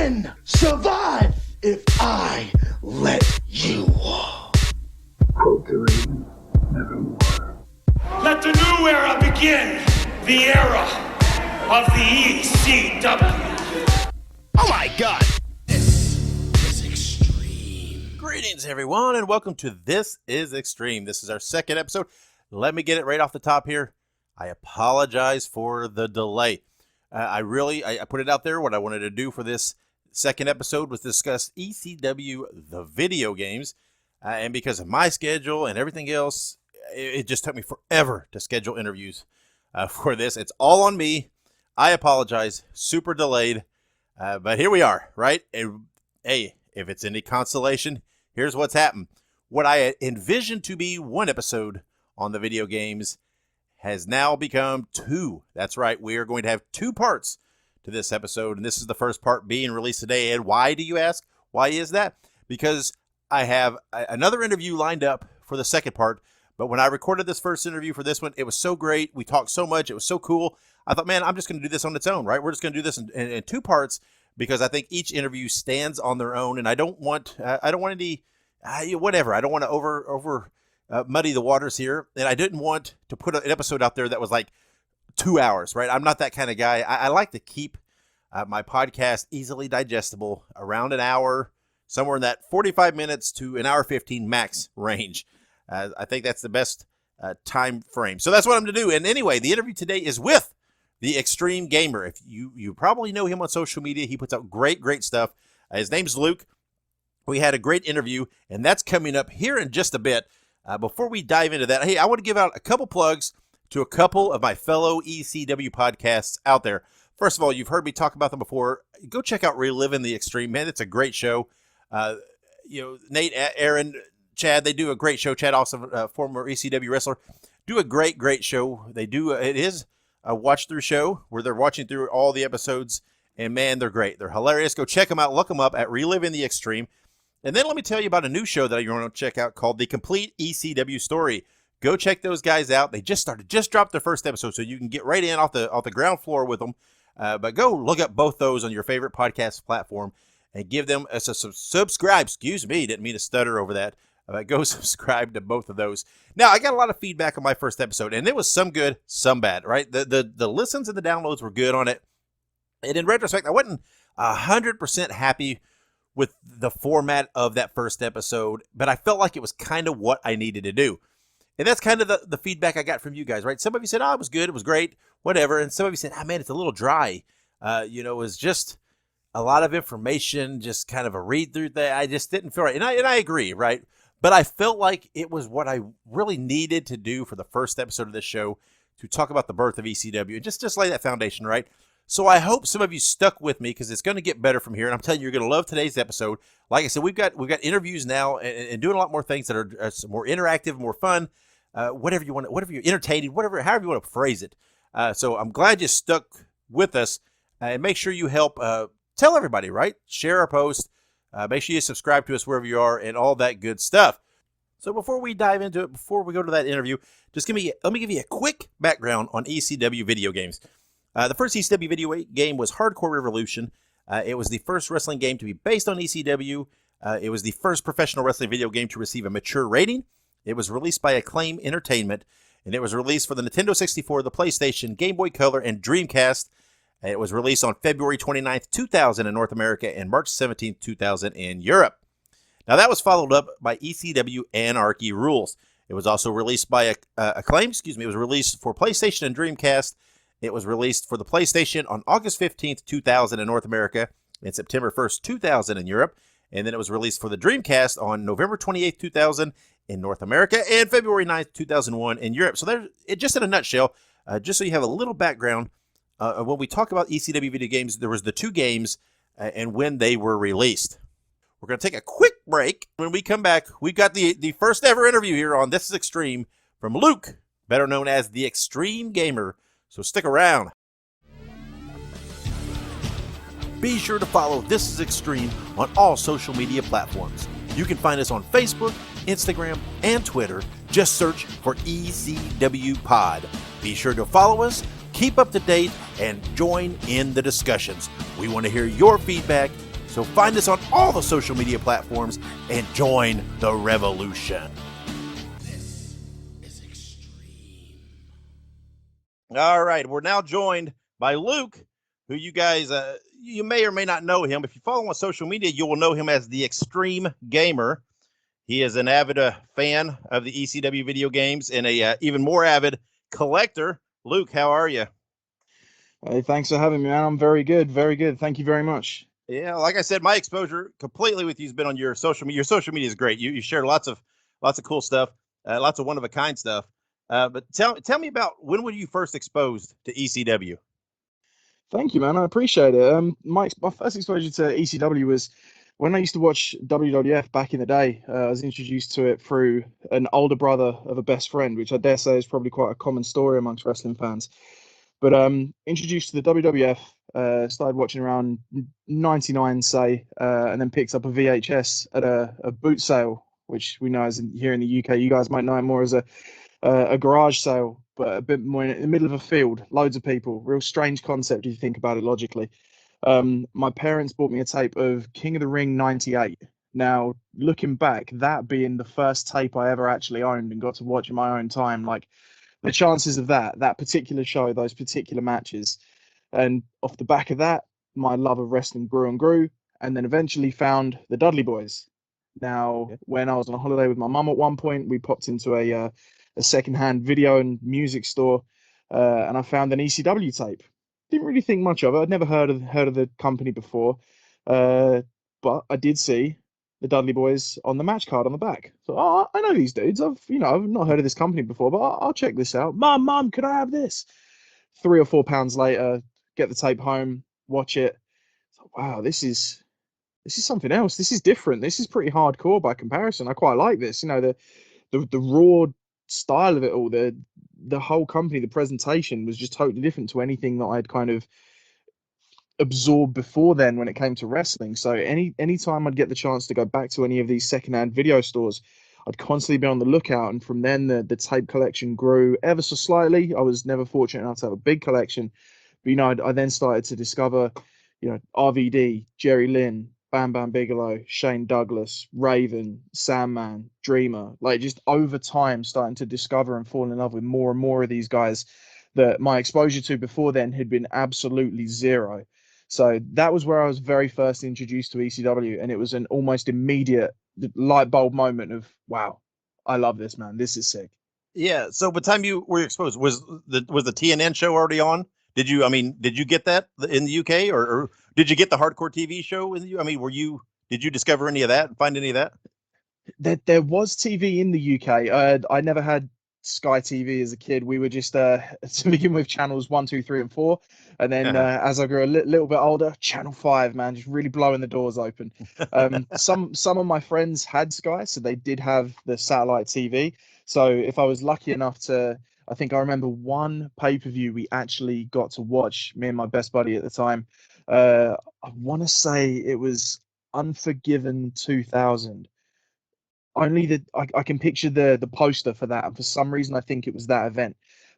can survive if I let you. Faltering nevermore. Let the new era begin. The era of the ECW. Oh my God! This is Extreme. Greetings, everyone, and welcome to This is Extreme. This is our second episode. Let me get it right off the top here. I apologize for the delay. I put it out there. What I wanted to do for this second episode was discuss ECW, the video games. And because of my schedule and everything else, it just took me forever to schedule interviews for this. It's all on me. I apologize. Super delayed. But here we are, right? And, hey, if it's any consolation, here's what's happened. What I envisioned to be one episode on the video games has now become two. That's right. We are going to have two parts to this episode. And this is the first part being released today. And why, do you ask? Why is that? Because I have another interview lined up for the second part. But when I recorded this first interview for this one, it was so great. We talked so much. It was so cool. I thought, man, I'm just going to do this on its own, right? We're just going to do this in two parts because I think each interview stands on their own. And I don't want any, whatever. I don't want to over muddy the waters here. And I didn't want to put an episode out there that was like 2 hours, right? I'm not that kind of guy. I like to keep my podcast easily digestible, around an hour, somewhere in that 45 minutes to an hour 15 max range. I think that's the best time frame. So that's what I'm going to do. And anyway, the interview today is with the Extreme Gamer. If you probably know him on social media, he puts out great stuff. His name's Luke. We had a great interview, and that's coming up here in just a bit. Before we dive into that, hey, I want to give out a couple plugs to a couple of my fellow ECW podcasts out there. First of all, you've heard me talk about them before. Go check out Reliving the Extreme. Man, it's a great show. Nate, Aaron, Chad, they do a great show. Chad, also former ECW wrestler, do a great show. They do. It is a watch-through show where they're watching through all the episodes, and man, they're great. They're hilarious. Go check them out. Look them up at Reliving the Extreme. And then let me tell you about a new show that you want to check out called The Complete ECW Story. Go check those guys out. They just dropped their first episode, so you can get right in off the ground floor with them. But go look up both those on your favorite podcast platform and give them a subscribe. Excuse me, didn't mean to stutter over that. Go subscribe to both of those. Now, I got a lot of feedback on my first episode, and it was some good, some bad, right? The listens and the downloads were good on it. And in retrospect, I wasn't 100% happy with the format of that first episode, but I felt like it was kind of what I needed to do. And that's kind of the feedback I got from you guys, right? Some of you said, it was good, it was great, whatever. And some of you said, man, it's a little dry. It was just a lot of information, just kind of a read through that. I just didn't feel right. And I agree, right? But I felt like it was what I really needed to do for the first episode of this show, to talk about the birth of ECW and just lay that foundation, right? So I hope some of you stuck with me, because it's going to get better from here. And I'm telling you, you're going to love today's episode. Like I said, we've got interviews now and doing a lot more things that are more interactive, more fun, whatever you want, whatever you're entertaining, however you want to phrase it. So I'm glad you stuck with us, and make sure you help tell everybody, right? Share our post. Make sure you subscribe to us wherever you are and all that good stuff. So before we dive into it, before we go to that interview, let me give you a quick background on ECW video games. The first ECW video game was Hardcore Revolution. It was the first wrestling game to be based on ECW. It was the first professional wrestling video game to receive a mature rating. It was released by Acclaim Entertainment, and it was released for the Nintendo 64, the PlayStation, Game Boy Color, and Dreamcast. It was released on February 29th, 2000 in North America and March 17th, 2000 in Europe. Now, that was followed up by ECW Anarchy Rules. It was also released by Acclaim. It was released for PlayStation and Dreamcast. It was released for the PlayStation on August 15th, 2000 in North America and September 1st, 2000 in Europe. And then it was released for the Dreamcast on November 28th, 2000 in North America and February 9th, 2001 in Europe. So just in a nutshell, just so you have a little background, when we talk about ECW video games, there was the two games and when they were released. We're going to take a quick break. When we come back, we've got the first ever interview here on This is Extreme from Luke, better known as the Extreme Gamer. So stick around. Be sure to follow This is Extreme on all social media platforms. You can find us on Facebook, Instagram, and Twitter. Just search for ECW Pod. Be sure to follow us, keep up to date, and join in the discussions. We want to hear your feedback So find us on all the social media platforms and join the revolution. This is Extreme. All right, we're now joined by Luke, who you guys, you may or may not know him. If you follow him on social media, you will know him as the Extreme Gamer. He is an avid fan of the ECW video games and a even more avid collector. Luke, how are you? Hey, thanks for having me, man. I'm very good, very good. Thank you very much. Yeah, like I said, my exposure completely with you has been on your social media. Your social media is great. You share lots of cool stuff, lots of one of a kind stuff. But tell me about, when were you first exposed to ECW? Thank you, man. I appreciate it. My first exposure to ECW was when I used to watch WWF back in the day. I was introduced to it through an older brother of a best friend, which I dare say is probably quite a common story amongst wrestling fans. But introduced to the WWF, started watching around 99, say, and then picked up a VHS at a boot sale, which we know as here in the UK. You guys might know it more as a garage sale, but a bit more in the middle of a field, loads of people. Real strange concept if you think about it logically. My parents bought me a tape of King of the Ring '98. Now, looking back, that being the first tape I ever actually owned and got to watch in my own time, like the chances of that particular show, those particular matches, and off the back of that, my love of wrestling grew and grew, and then eventually found the Dudley Boys. Now, when I was on a holiday with my mum at one point, we popped into a secondhand video and music store, and I found an ECW tape. Didn't really think much of it. I'd never heard of the company before, but I did see the Dudley Boys on the match card on the back. So, oh, I know these dudes. I've not heard of this company before, but I'll check this out. Mum, can I have this? £3 or £4 later, get the tape home, watch it. So, wow, this is something else. This is different. This is pretty hardcore by comparison. I quite like this. The raw style of it all, the whole company, the presentation was just totally different to anything that I'd kind of absorbed before then when it came to wrestling. So any time I'd get the chance to go back to any of these secondhand video stores, I'd constantly be on the lookout. And from then the tape collection grew ever so slightly. I was never fortunate enough to have a big collection, but I then started to discover RVD, Jerry Lynn, Bam Bam Bigelow, Shane Douglas, Raven, Sandman, Dreamer, like just over time starting to discover and fall in love with more and more of these guys that my exposure to before then had been absolutely zero. So that was where I was very first introduced to ECW, and it was an almost immediate light bulb moment of, wow, I love this, man. This is sick. Yeah. So by the time you were exposed, was the TNN show already on? Did you get that in the UK, or did you get the hardcore TV show in the? I mean, did you discover any of that and find any of that? There was TV in the UK. I never had Sky TV as a kid. We were just to begin with channels 1, 2, 3, and 4, and then as I grew a little bit older, Channel 5, man, just really blowing the doors open. Some of my friends had Sky, so they did have the satellite TV. So if I was lucky enough to, I think I remember one pay-per-view we actually got to watch, me and my best buddy at the time. I want to say it was Unforgiven 2000. Only that I can picture the poster for that, and for some reason I think it was that event.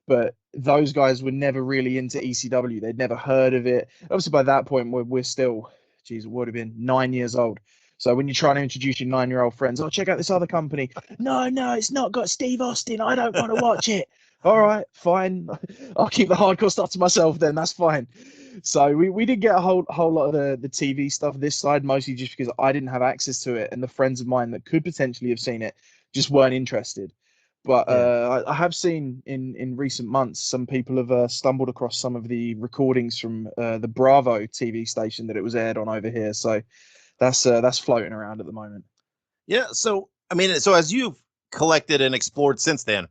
But those guys were never really into ECW. They'd never heard of it. Obviously, by that point, we're still, geez, it would have been 9 years old. So when you're trying to introduce your 9-year-old friends, check out this other company. No, it's not got Steve Austin. I don't want to watch it. All right, fine. I'll keep the hardcore stuff to myself then. That's fine. So we did get a whole lot of the TV stuff this side, mostly just because I didn't have access to it, and the friends of mine that could potentially have seen it just weren't interested. But I have seen in recent months some people have stumbled across some of the recordings from the Bravo TV station that it was aired on over here. So that's floating around at the moment. Yeah. So I mean, so as you've collected and explored since then,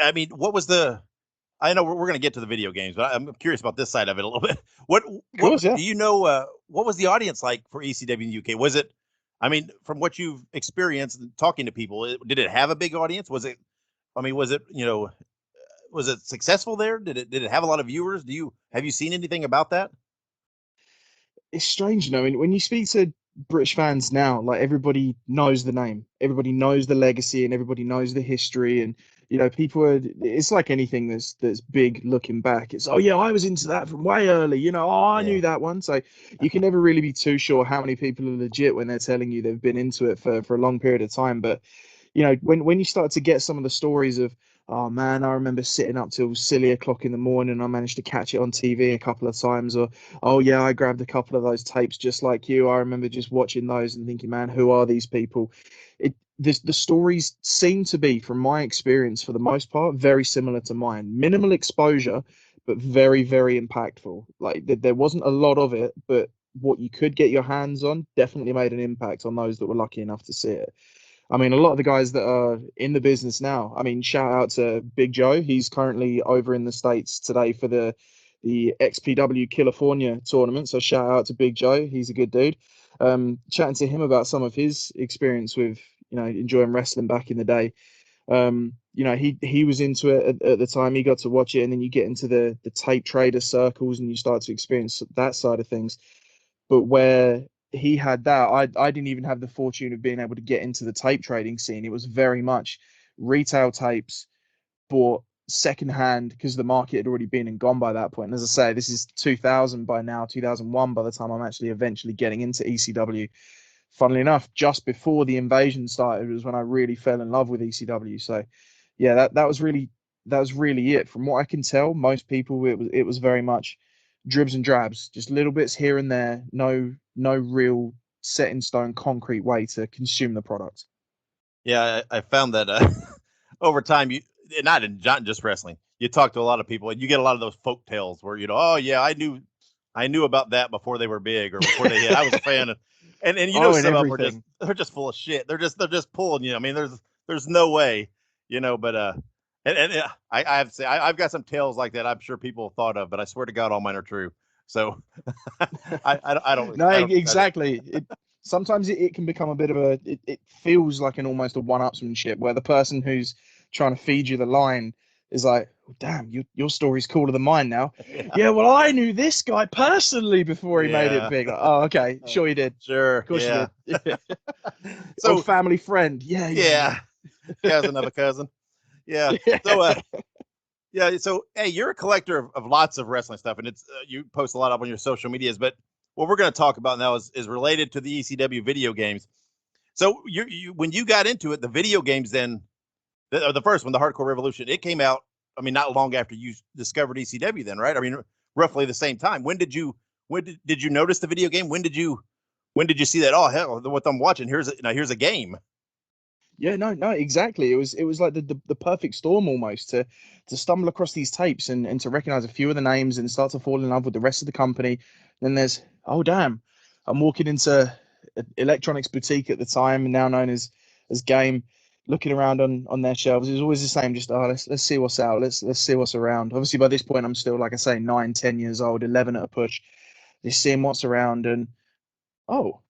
I mean, what was the? I know we're going to get to the video games, but I'm curious about this side of it a little bit. What yeah. do you know? What was the audience like for ECW in the UK? Was it? I mean, from what you've experienced talking to people, did it have a big audience? Was it? I mean, was it? Was it successful there? Did it have a lot of viewers? Have you seen anything about that? It's strange, when you speak to British fans now, like everybody knows the name, everybody knows the legacy, and everybody knows the history, and you know, people are, it's like anything that's big looking back. It's, oh yeah, I was into that from way early, you know, oh, I Yeah. knew that one. So you can never really be too sure how many people are legit when they're telling you they've been into it for a long period of time. But you know, when you start to get some of the stories of, oh man, I remember sitting up till silly o'clock in the morning, I managed to catch it on TV a couple of times, or oh yeah, I grabbed a couple of those tapes just like you. I remember just watching those and thinking, man, who are these people? The stories seem to be, from my experience, for the most part, very similar to mine. Minimal exposure, but very, very impactful. Like there wasn't a lot of it, but what you could get your hands on definitely made an impact on those that were lucky enough to see it. I mean, a lot of the guys that are in the business now, I mean, shout out to Big Joe. He's currently over in the States today for the XPW California tournament. So shout out to Big Joe. He's a good dude. Chatting to him about some of his experience with, you know, enjoying wrestling back in the day. You know, he was into it at the time. He got to watch it, and then you get into the tape trader circles and you start to experience that side of things. But where he had that, I didn't even have the fortune of being able to get into the tape trading scene. It was very much retail tapes bought secondhand because the market had already been and gone by that point. And as I say, this is 2000 by now, 2001 by the time I'm actually eventually getting into ECW. Funnily enough, just before the invasion started was when I really fell in love with ECW. So yeah, that was really it. From what I can tell, most people, it was very much dribs and drabs, just little bits here and there. No real set in stone concrete way to consume the product. Yeah, I found that over time, not just wrestling. You talk to a lot of people, and you get a lot of those folk tales where, you know, oh yeah, I knew about that before they were big or before they hit. I was a fan, and you know, and some of them everything. they're just full of shit. They're just pulling you. I mean, there's no way, you know. But and I have to say I've got some tales like that. I'm sure people have thought of, but I swear to God, all mine are true. So I don't No, I don't exactly. Sometimes it can become a bit of it feels like an almost a one-upsmanship where the person who's trying to feed you the line is like, oh, damn, your story's cooler than mine now. Yeah, well, I knew this guy personally before he made it Yeah. big. Like, oh, okay, sure you did. Sure. Of course Yeah. you did. So Old family friend. Yeah. cousin of a cousin. Yeah. Yeah. So yeah. So hey, you're a collector of lots of wrestling stuff, and it's you post a lot up on your social medias. But what we're going to talk about now is related to the ECW video games. So you when you got into it, the video games then, the first one, the Hardcore Revolution, it came out. I mean, not long after you discovered ECW, then, right? I mean, roughly the same time. When did you notice the video game? When did you see that? Oh hell, what I'm watching here's a game. Yeah, no, exactly. It was like the perfect storm almost to stumble across these tapes and to recognize a few of the names and start to fall in love with the rest of the company. Then there's, oh damn, I'm walking into electronics boutique at the time, now known as Game, looking around on their shelves. It was always the same, just let's see what's out, let's see what's around. Obviously by this point I'm still, like I say, 9, 10 years old, 11 at a push, just seeing what's around and oh,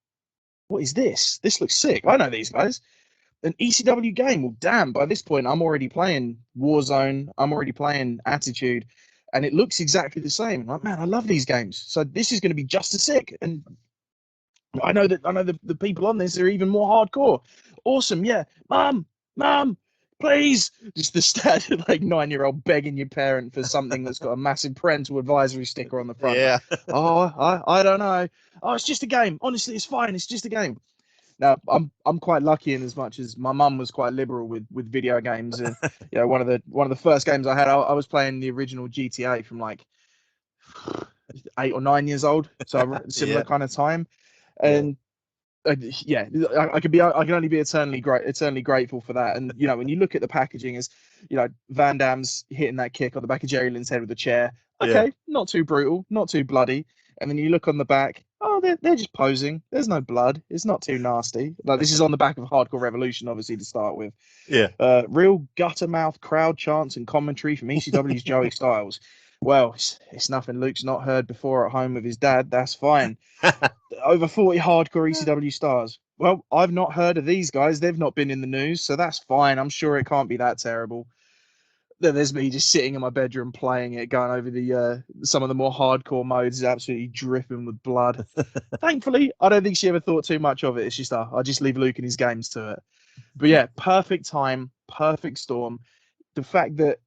what is this? This looks sick. I know these guys. An ECW game. Well, damn, by this point, I'm already playing Warzone. I'm already playing Attitude, and it looks exactly the same. Like, man, I love these games. So this is going to be just as sick. And I know the people on this are even more hardcore. Awesome. Yeah. Mom, please. Just the standard, like, 9-year-old begging your parent for something that's got a massive parental advisory sticker on the front. Yeah. Oh, I don't know. Oh, it's just a game. Honestly, it's fine. It's just a game. Now, I'm quite lucky in as much as my mum was quite liberal with video games, and you know, one of the first games I had, I was playing the original GTA from like 8 or 9 years old, so similar Yeah. kind of time, and yeah, I can only be eternally grateful for that. And you know, when you look at the packaging, as you know, Van Damme's hitting that kick on the back of Jerry Lynn's head with a chair. Okay, Yeah. not too brutal, not too bloody. And then you look on the back. Oh, they're just posing. There's no blood. It's not too nasty. Like, this is on the back of Hardcore Revolution, obviously, to start with. Yeah. Real gutter mouth crowd chants and commentary from ECW's Joey Styles. Well, it's nothing Luke's not heard before at home with his dad. That's fine. Over 40 hardcore ECW stars. Well, I've not heard of these guys. They've not been in the news, so that's fine. I'm sure it can't be that terrible. Then there's me just sitting in my bedroom playing it, going over the some of the more hardcore modes, is absolutely dripping with blood. Thankfully, I don't think she ever thought too much of it. It's just, I just leave Luke and his games to it. But yeah, perfect time, perfect storm. the fact that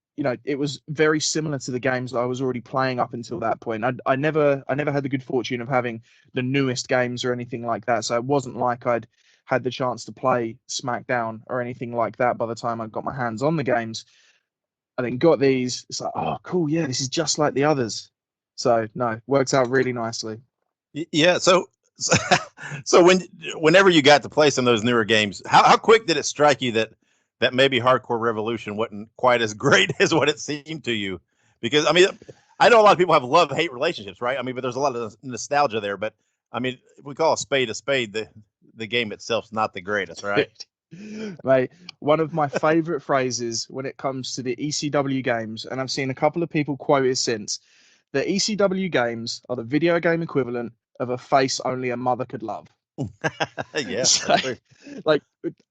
it was very similar to the games that I was already playing up until that point. I never had the good fortune of having the newest games or anything like that. So it wasn't like I'd had the chance to play SmackDown or anything like that by the time I got my hands on the games. I then got these. It's like, oh, cool, yeah, this is just like the others. So no, works out really nicely. Yeah. So whenever you got to play some of those newer games, how quick did it strike you that maybe Hardcore Revolution wasn't quite as great as what it seemed to you? Because I mean, I know a lot of people have love-hate relationships, right? I mean, but there's a lot of nostalgia there. But I mean, if we call a spade, the game itself's not the greatest, right? Mate, one of my favorite phrases when it comes to the ECW games, and I've seen a couple of people quote it since, the ECW games are the video game equivalent of a face only a mother could love. Yeah. So, like,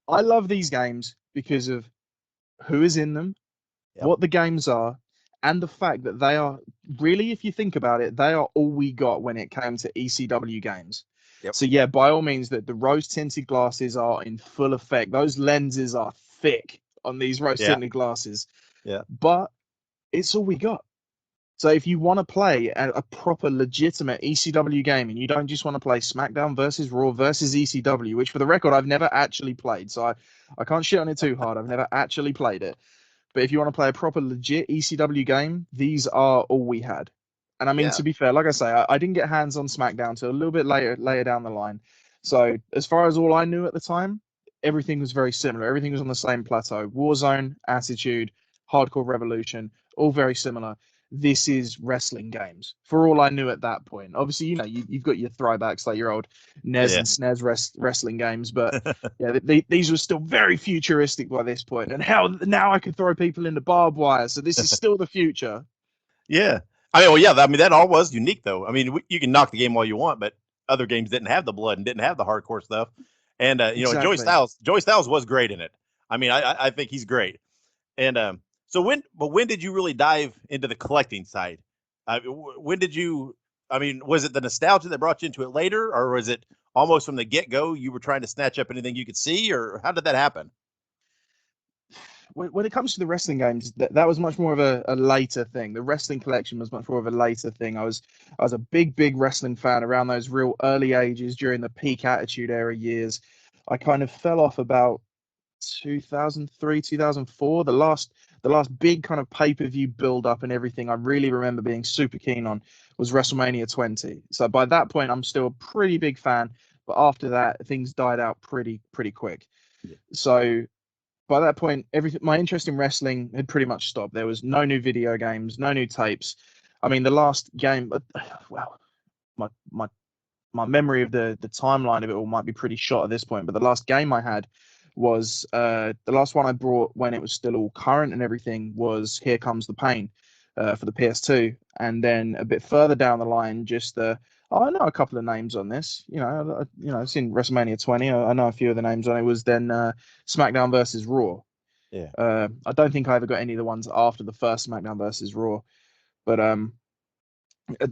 I love these games because of who is in them, Yep. what the games are, and the fact that they are really, if you think about it, they are all we got when it came to ECW games. Yep. So yeah, by all means, that the rose tinted glasses are in full effect. Those lenses are thick on these rose tinted glasses. Yeah. But it's all we got. So if you want to play a proper legitimate ECW game and you don't just want to play SmackDown versus Raw versus ECW, which for the record I've never actually played, so I can't shit on it too hard. I've never actually played it. But if you want to play a proper legit ECW game, these are all we had. And I mean, to be fair, like I say, I didn't get hands on SmackDown till a little bit later down the line. So as far as all I knew at the time, everything was very similar. Everything was on the same plateau. Warzone, Attitude, Hardcore Revolution, all very similar. This is wrestling games for all I knew at that point. Obviously, you've got your throwbacks like your old NES and SNES wrestling games, but yeah, these were still very futuristic by this point. And how now I could throw people into barbed wire, so this is still the future. Yeah. I mean, well, yeah. I mean, that all was unique, though. I mean, you can knock the game all you want, but other games didn't have the blood and didn't have the hardcore stuff. And Exactly. Joey Styles was great in it. I mean, I think he's great. And so when did you really dive into the collecting side? When did you? I mean, was it the nostalgia that brought you into it later, or was it almost from the get go you were trying to snatch up anything you could see, or how did that happen? When it comes to the wrestling games, that was much more of a later thing. The wrestling collection was much more of a later thing. I was a big wrestling fan around those real early ages during the peak Attitude Era years. I kind of fell off about 2003, 2004. The last big kind of pay-per-view build up and everything I really remember being super keen on was WrestleMania 20. So by that point, I'm still a pretty big fan, but after that, things died out pretty quick. Yeah. So by that point, my interest in wrestling had pretty much stopped. There was no new video games, no new tapes. I mean, the last game, well, my memory of the timeline of it all might be pretty shot at this point, but the last game I had was the last one I brought when it was still all current and everything was Here Comes the Pain for the PS2. And then a bit further down the line, I know a couple of names on this. It's in WrestleMania 20. I know a few of the names on it. Was then SmackDown versus Raw. Yeah. I don't think I ever got any of the ones after the first SmackDown versus Raw. But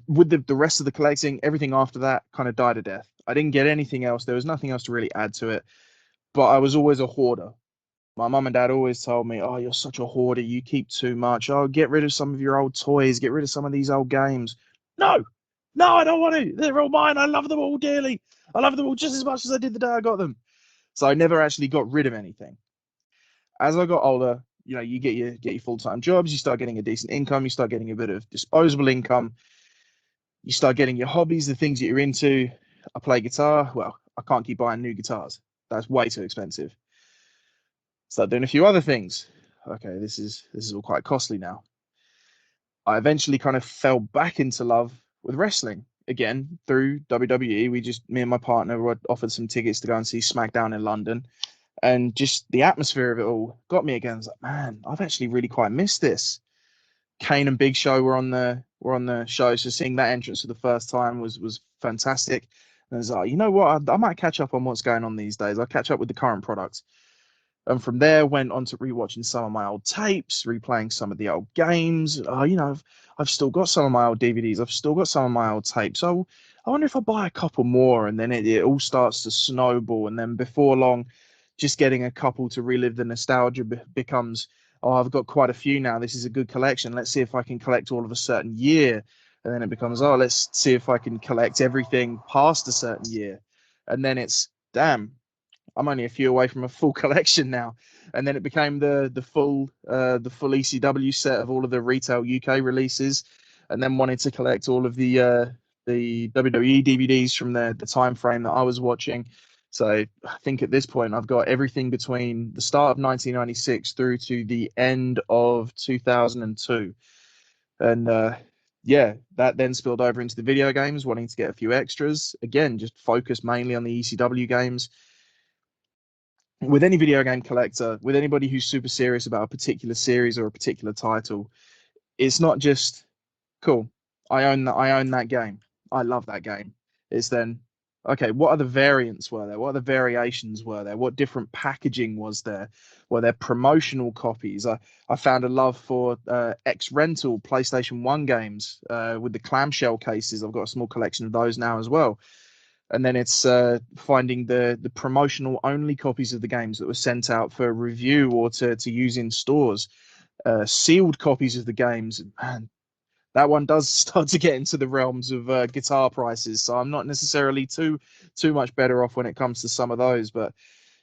with the rest of the collecting, everything after that kind of died a death. I didn't get anything else. There was nothing else to really add to it. But I was always a hoarder. My mum and dad always told me, "Oh, you're such a hoarder. You keep too much. Oh, get rid of some of your old toys. Get rid of some of these old games." No, I don't want to. They're all mine. I love them all dearly. I love them all just as much as I did the day I got them. So I never actually got rid of anything. As I got older, you get your full-time jobs. You start getting a decent income. You start getting a bit of disposable income. You start getting your hobbies, the things that you're into. I play guitar. Well, I can't keep buying new guitars. That's way too expensive. Start doing a few other things. Okay, this is all quite costly now. I eventually kind of fell back into love with wrestling again through WWE. Me and my partner were offered some tickets to go and see SmackDown in London, and just the atmosphere of it all got me again. I was like, man, I've actually really quite missed this. Kane and Big Show were on the show, so seeing that entrance for the first time was fantastic. And I was like, you know what, I might catch up on what's going on these days. I'll catch up with the current products. And from there, went on to rewatching some of my old tapes, replaying some of the old games. I've still got some of my old DVDs. I've still got some of my old tapes. So I wonder if I buy a couple more, and then it all starts to snowball. And then before long, just getting a couple to relive the nostalgia becomes oh, I've got quite a few now. This is a good collection. Let's see if I can collect all of a certain year. And then it becomes, oh, let's see if I can collect everything past a certain year. And then it's, damn, I'm only a few away from a full collection now. And then it became the full ECW set of all of the retail UK releases, and then wanted to collect all of the WWE DVDs from the time frame that I was watching. So I think at this point I've got everything between the start of 1996 through to the end of 2002. And yeah, that then spilled over into the video games, wanting to get a few extras. Again, just focus mainly on the ECW games. With any video game collector, with anybody who's super serious about a particular series or a particular title, it's not just cool. I own that game. I love that game. It's then, okay, what other variants were there? What other variations were there? What different packaging was there? Were there promotional copies? I found a love for X Rental PlayStation 1 games with the clamshell cases. I've got a small collection of those now as well. And then it's finding the promotional only copies of the games that were sent out for review or to use in stores, sealed copies of the games. Man, that one does start to get into the realms of guitar prices. So I'm not necessarily too much better off when it comes to some of those. But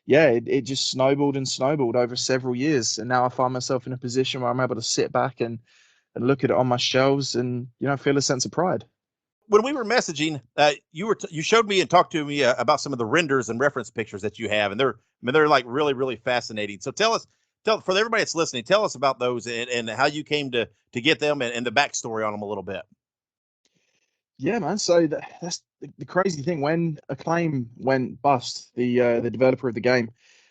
yeah, it just snowballed and snowballed over several years, and now I find myself in a position where I'm able to sit back and look at it on my shelves and feel a sense of pride. When we were messaging, you showed me and talked to me about some of the renders and reference pictures that you have, and they're like really, really fascinating. So tell for everybody that's listening, tell us about those and how you came to get them and the backstory on them a little bit. Yeah, man. So that's the crazy thing. When Acclaim went bust, the developer of the game,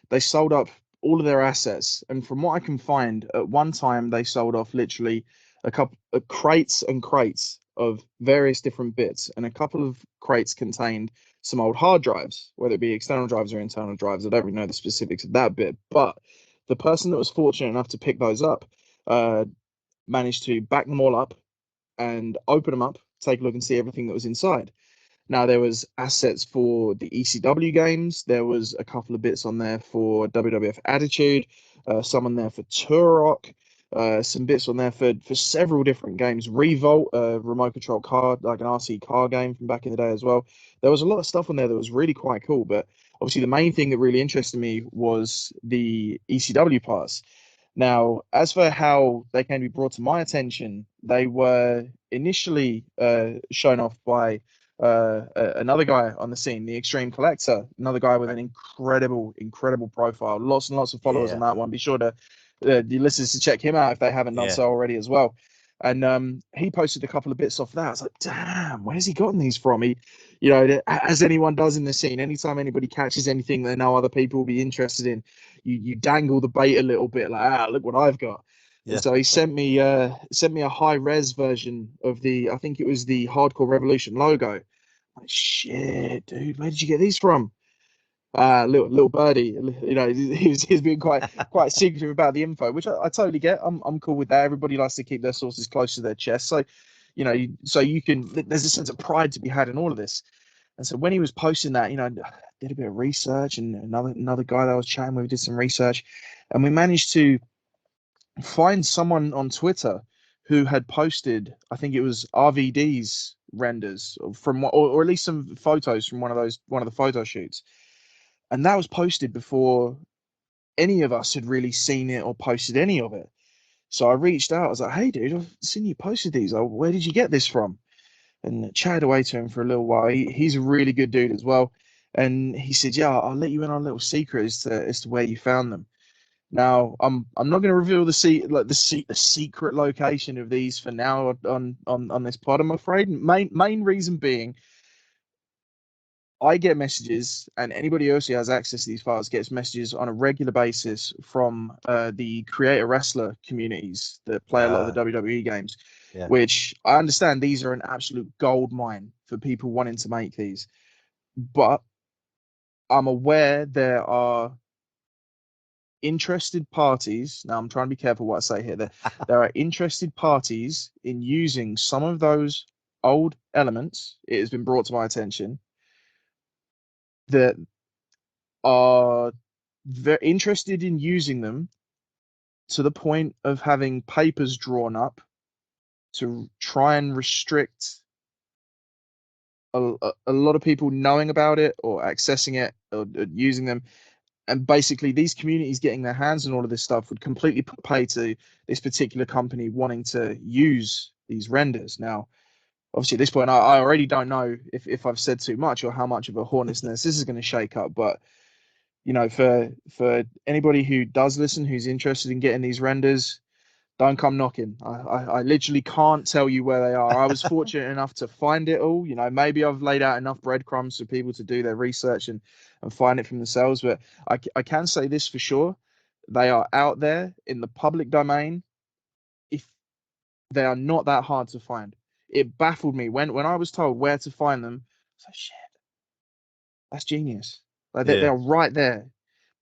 they sold up all of their assets. And from what I can find, at one time they sold off literally a couple of crates and crates of various different bits, and a couple of crates contained some old hard drives, whether it be external drives or internal drives. I don't really know the specifics of that bit, but the person that was fortunate enough to pick those up managed to back them all up and open them up, take a look and see everything that was inside. Now, there was assets for the ECW games. There was a couple of bits on there for WWF Attitude, some on there for Turok, some bits on there for several different games. Revolt, remote control car, like an RC car game from back in the day as well. There was a lot of stuff on there that was really quite cool. But obviously, the main thing that really interested me was the ECW parts. Now, as for how they can be brought to my attention, they were initially shown off by another guy on the scene, the Extreme Collector, another guy with an incredible profile, lots and lots of followers on that one. Be sure to the listeners to check him out if they haven't done so already as well. And he posted a couple of bits off that. I was like, damn, where's he gotten these from? He, as anyone does in the scene, anytime anybody catches anything that know other people will be interested in, you dangle the bait a little bit, like, look what I've got. Yeah. And so he sent me a high res version of I think it was the Hardcore Revolution logo. Like, shit, dude, where did you get these from? Little birdie, he's been quite secretive about the info, which I totally get. I'm cool with that. Everybody likes to keep their sources close to their chest, so you can. There's a sense of pride to be had in all of this. And so when he was posting that, I did a bit of research, and another guy that I was chatting with did some research, and we managed to find someone on Twitter who had posted, I think it was RVD's renders from, or at least some photos from one of the photo shoots. And that was posted before any of us had really seen it or posted any of it. So I reached out. I was like, hey, dude, I've seen you posted these. Where did you get this from? And chatted away to him for a little while. He's a really good dude as well. And he said, yeah, I'll let you in on a little secret as to where you found them. Now, I'm not going to reveal the secret location of these for now on this pod, I'm afraid. Main reason being, I get messages, and anybody else who has access to these files gets messages on a regular basis from the creator wrestler communities that play a lot of the WWE games, which I understand these are an absolute gold mine for people wanting to make these. But I'm aware there are interested parties. Now, I'm trying to be careful what I say here. There are interested parties in using some of those old elements. It has been brought to my attention that are very interested in using them to the point of having papers drawn up to try and restrict a lot of people knowing about it or accessing it or using them. And basically, these communities getting their hands on all of this stuff would completely put pay to this particular company wanting to use these renders. Now, obviously, at this point, I already don't know if I've said too much or how much of a hornet's nest this is going to shake up. But for anybody who does listen, who's interested in getting these renders, don't come knocking. I literally can't tell you where they are. I was fortunate enough to find it all. Maybe I've laid out enough breadcrumbs for people to do their research and find it for themselves. But I can say this for sure. They are out there in the public domain. If they are not that hard to find. It baffled me when I was told where to find them. I was like, shit, that's genius. Like they're right there.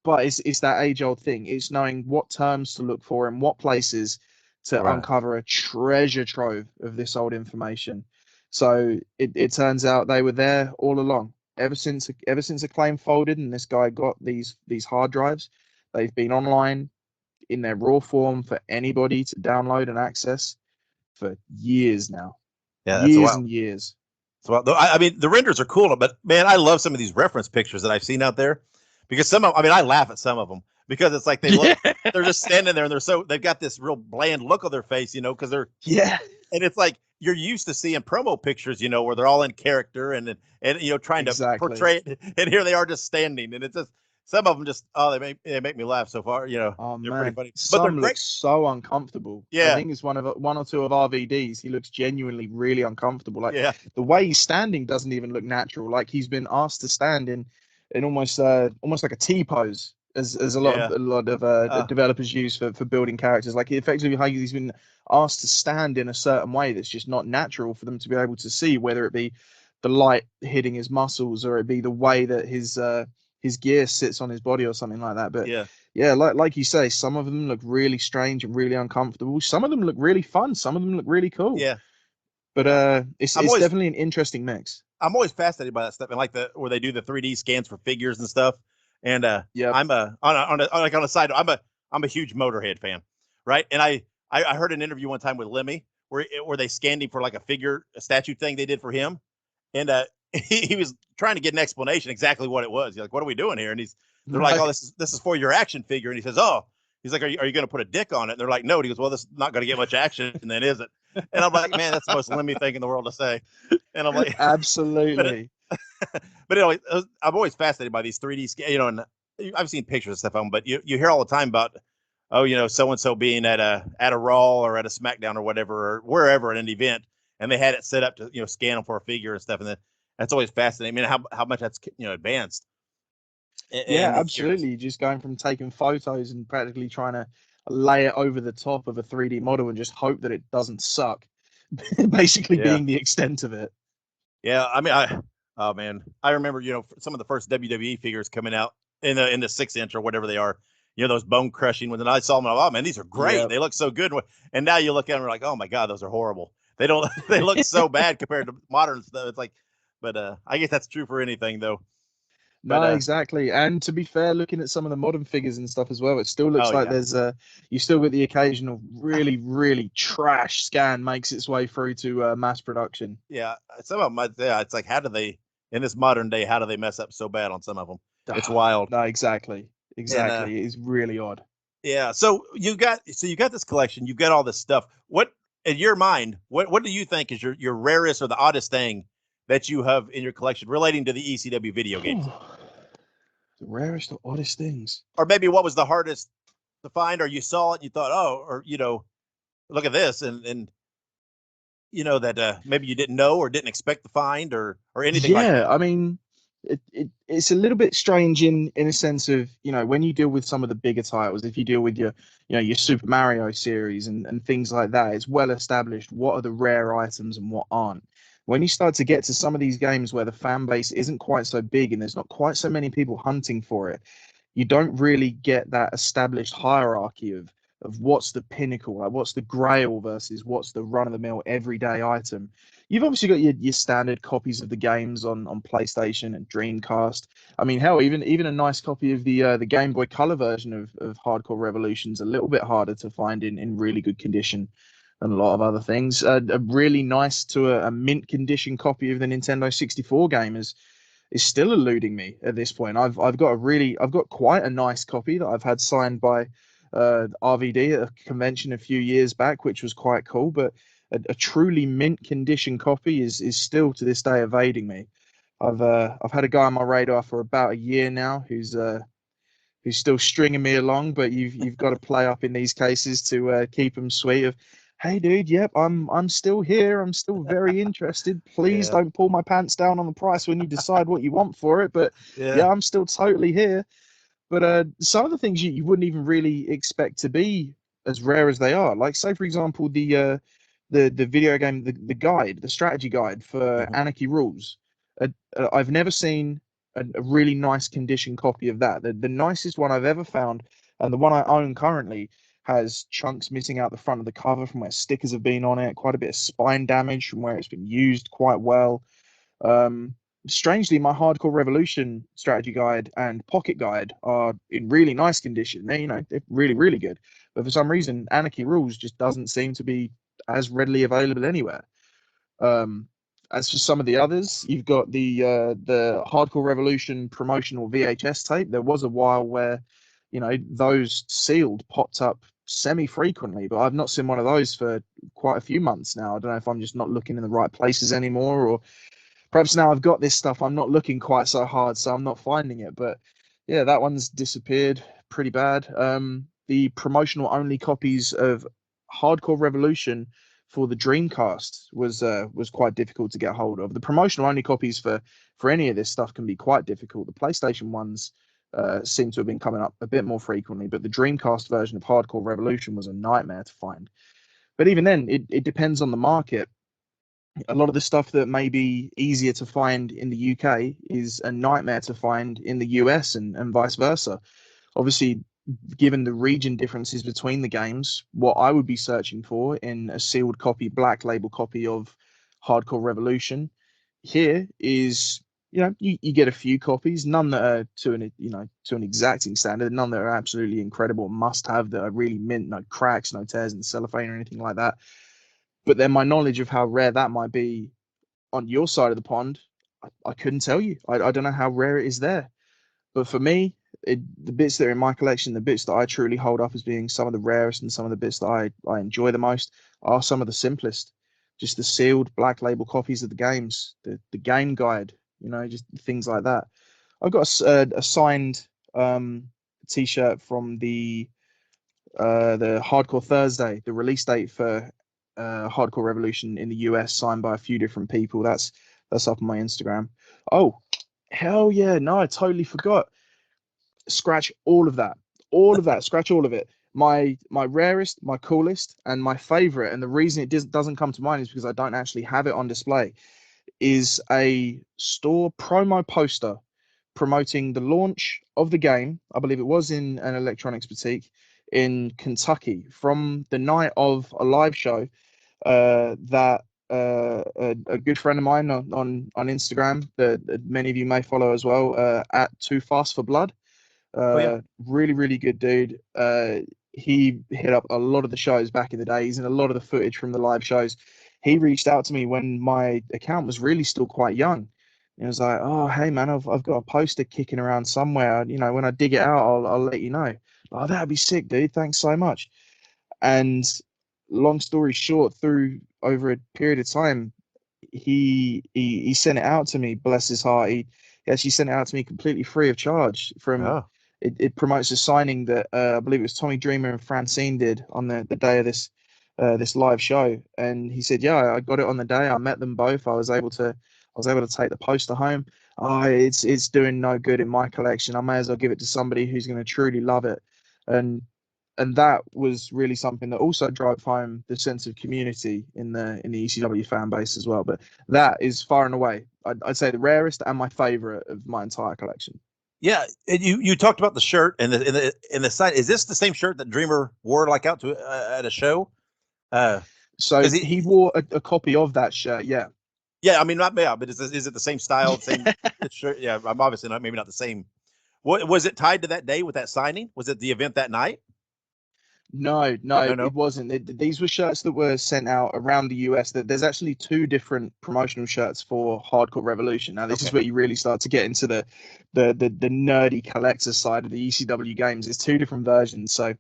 But it's that age-old thing. It's knowing what terms to look for and what places to uncover a treasure trove of this old information. So it turns out they were there all along. Ever since Acclaim folded and this guy got these hard drives, they've been online in their raw form for anybody to download and access for years now. Yeah, that's years wild. and years. So I mean, the renders are cool, but man, I love some of these reference pictures that I've seen out there because I laugh at some of them because it's like they're just standing there and they've got this real bland look on their face, because they're and it's like you're used to seeing promo pictures, where they're all in character and trying to portray it, and here they are just standing, and it's just some of them just they make me laugh so far, Oh they're man, pretty funny. some look so uncomfortable. Yeah, I think it's one or two of RVDs. He looks genuinely really uncomfortable. Like the way he's standing doesn't even look natural. Like he's been asked to stand in almost like a T pose, as a lot of developers use for building characters. Like effectively, how he's been asked to stand in a certain way that's just not natural for them to be able to see, whether it be the light hitting his muscles or it be the way that his gear sits on his body or something like that. But like you say, some of them look really strange and really uncomfortable. Some of them look really fun. Some of them look really cool. Yeah. But it's definitely an interesting mix. I'm always fascinated by that stuff, and like where they do the 3D scans for figures and stuff. And I'm on a side. I'm a huge Motorhead fan, right? And I heard an interview one time with Lemmy where they scanned him for like a statue thing they did for him, and he was trying to get an explanation exactly what it was. He's like, "What are we doing here?" And they're like, "Oh, this is for your action figure." And he says, "Oh." He's like, are you going to put a dick on it? And they're like, no. And he goes, well, this is not going to get much action, then, is it? And I'm like, man, that's the most Lemmy thing in the world to say. And I'm like, absolutely. But anyway, I'm always fascinated by these 3D scans, and I've seen pictures and stuff of them, but you hear all the time about, so-and-so being at a Raw or at a SmackDown or whatever, or wherever at an event, and they had it set up to, scan them for a figure and stuff. And that's always fascinating. I mean, how much that's, advanced. Absolutely. Just going from taking photos and practically trying to lay it over the top of a 3D model and just hope that it doesn't suck. Basically being the extent of it. Yeah, I mean, I remember, some of the first WWE figures coming out in the 6-inch or whatever they are, those bone crushing ones. And I saw them, oh man, these are great. Yep. They look so good. And now you look at them and you're like, oh my God, those are horrible. They look so bad compared to modern stuff. It's like, but I guess that's true for anything though. No, exactly. And to be fair, looking at some of the modern figures and stuff as well, it still looks like there's you still get the occasional really, really trash scan makes its way through to mass production. Yeah, some of them, it's like, how do they, in this modern day, how do they mess up so bad on some of them? It's wild. No, exactly. And, it's really odd. Yeah. So you got this collection, you've got all this stuff. What, in your mind, what do you think is your rarest or the oddest thing that you have in your collection relating to the ECW video games? The rarest or oddest things. Or maybe what was the hardest to find, or you saw it and you thought, oh, or, look at this. And that maybe you didn't know or didn't expect to find or anything like that. Yeah, I mean, it's a little bit strange in a sense of, when you deal with some of the bigger titles, if you deal with your Super Mario series and things like that, it's well established what are the rare items and what aren't. When you start to get to some of these games where the fan base isn't quite so big and there's not quite so many people hunting for it, you don't really get that established hierarchy of of what's the pinnacle, like what's the grail versus what's the run-of-the-mill everyday item. You've obviously got your standard copies of the games on PlayStation and Dreamcast. I mean, hell, even a nice copy of the Game Boy Color version of Hardcore Revolution's a little bit harder to find in really good condition than a lot of other things. A really nice to a mint condition copy of the Nintendo 64 game is still eluding me at this point. I've got quite a nice copy that I've had signed by RVD at a convention a few years back, which was quite cool. But a truly mint condition copy is still to this day evading me. I've had a guy on my radar for about a year now who's still stringing me along, but you've got to play up in these cases to keep them sweet. Of, hey, dude, yep, I'm still here. I'm still very interested. Please don't pull my pants down on the price when you decide what you want for it. But yeah, I'm still totally here. But some of the things you wouldn't even really expect to be as rare as they are, like say for example the video game the strategy guide for Anarchy Rules. I've never seen a really nice condition copy of that. The nicest one I've ever found, and the one I own currently, has chunks missing out the front of the cover from where stickers have been on it, quite a bit of spine damage from where it's been used quite well. Strangely, my Hardcore Revolution strategy guide and pocket guide are in really nice condition. They're really, really good. But for some reason, Anarchy Rules just doesn't seem to be as readily available anywhere. As for some of the others, you've got the Hardcore Revolution promotional VHS tape. There was a while where, those sealed popped up semi-frequently, but I've not seen one of those for quite a few months now. I don't know if I'm just not looking in the right places anymore, or perhaps now I've got this stuff, I'm not looking quite so hard, so I'm not finding it. But yeah, that one's disappeared pretty bad. The promotional only copies of Hardcore Revolution for the Dreamcast was quite difficult to get hold of. The promotional only copies for any of this stuff can be quite difficult. The PlayStation ones seem to have been coming up a bit more frequently, but the Dreamcast version of Hardcore Revolution was a nightmare to find. But even then, it depends on the market. A lot of the stuff that may be easier to find in the UK is a nightmare to find in the US and vice versa. Obviously, given the region differences between the games, what I would be searching for in a sealed copy, black label copy of Hardcore Revolution here is, you get a few copies, none that are to an exacting standard, none that are absolutely incredible, must have, that are really mint, no cracks, no tears in the cellophane or anything like that. But then my knowledge of how rare that might be on your side of the pond, I couldn't tell you. I don't know how rare it is there. But for me, the bits that are in my collection, the bits that I truly hold up as being some of the rarest and some of the bits that I enjoy the most are some of the simplest. Just the sealed black label copies of the games, the game guide, just things like that. I've got a signed t-shirt from the Hardcore Thursday, the release date for Hardcore Revolution in the US, signed by a few different people. That's up on my Instagram. Oh, hell yeah. No, I totally forgot. Scratch all of that. Scratch all of it. My rarest, my coolest, and my favorite, and the reason it doesn't come to mind is because I don't actually have it on display, is a store promo poster promoting the launch of the game. I believe it was in an electronics boutique in Kentucky, from the night of a live show that a good friend of mine on Instagram, that many of you may follow as well, at Too Fast for Blood. Really, really good dude. He hit up a lot of the shows back in the day. He's in a lot of the footage from the live shows. He reached out to me when my account was really still quite young. It was like, oh, hey man, I've got a poster kicking around somewhere. When I dig it out, I'll let you know. Oh, that'd be sick, dude. Thanks so much. And long story short, through over a period of time, he sent it out to me. Bless his heart. He actually sent it out to me completely free of charge. It promotes a signing that I believe it was Tommy Dreamer and Francine did on the day of this live show. And he said, yeah, I got it on the day. I met them both. I was able to take the poster home. Oh, it's doing no good in my collection. I may as well give it to somebody who's going to truly love it. And that was really something that also drove home the sense of community in the ECW fan base as well. But that is far and away, I'd say, the rarest and my favorite of my entire collection. Yeah, and you talked about the shirt and the sign. Is this the same shirt that Dreamer wore like out to at a show? So Because he wore a copy of that shirt. Yeah. yeah, I mean not yeah, but is it the same style, same shirt? Yeah, I'm obviously not maybe not the same. What was it tied to that day with that signing? Was it the event that night? No, No. it wasn't. These were shirts that were sent out around the US. That there's actually two different promotional shirts for Hardcore Revolution. Now, this is Okay. where you really start to get into the nerdy collector side of the ECW games. There's two different versions. So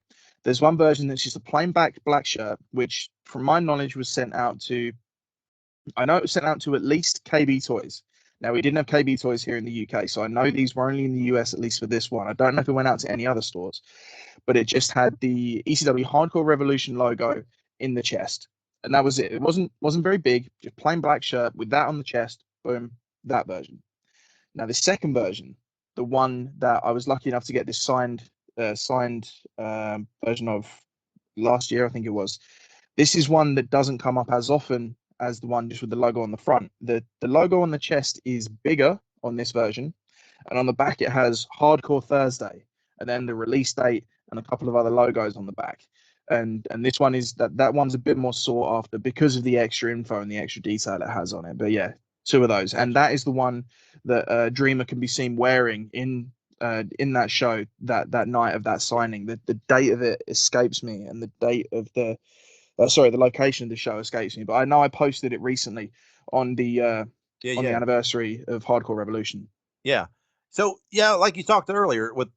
there's one version that's just a plain black shirt, which, from my knowledge, was sent out to. I know it was sent out to at least KB Toys. Now, we didn't have KB Toys here in the UK, so I know these were only in the US, at least for this one. I don't know if it went out to any other stores, but it just had the ECW Hardcore Revolution logo in the chest, and that was it. It wasn't very big, just plain black shirt with that on the chest. Boom, that version. Now the second version, the one that I was lucky enough to get this signed version of last year, I think it was. This is one that doesn't come up as often as the one just with the logo on the front. The logo on the chest is bigger on this version, and on the back it has Hardcore Thursday, and then the release date and a couple of other logos on the back. And this one is that one's a bit more sought after because of the extra info and the extra detail it has on it. But yeah, two of those, and that is the one that Dreamer can be seen wearing in that show that night of that signing. The date of it escapes me, and the date of the location of the show escapes me. But I know I posted it recently on the Yeah. anniversary of Hardcore Revolution. Yeah. So yeah, like you talked earlier, with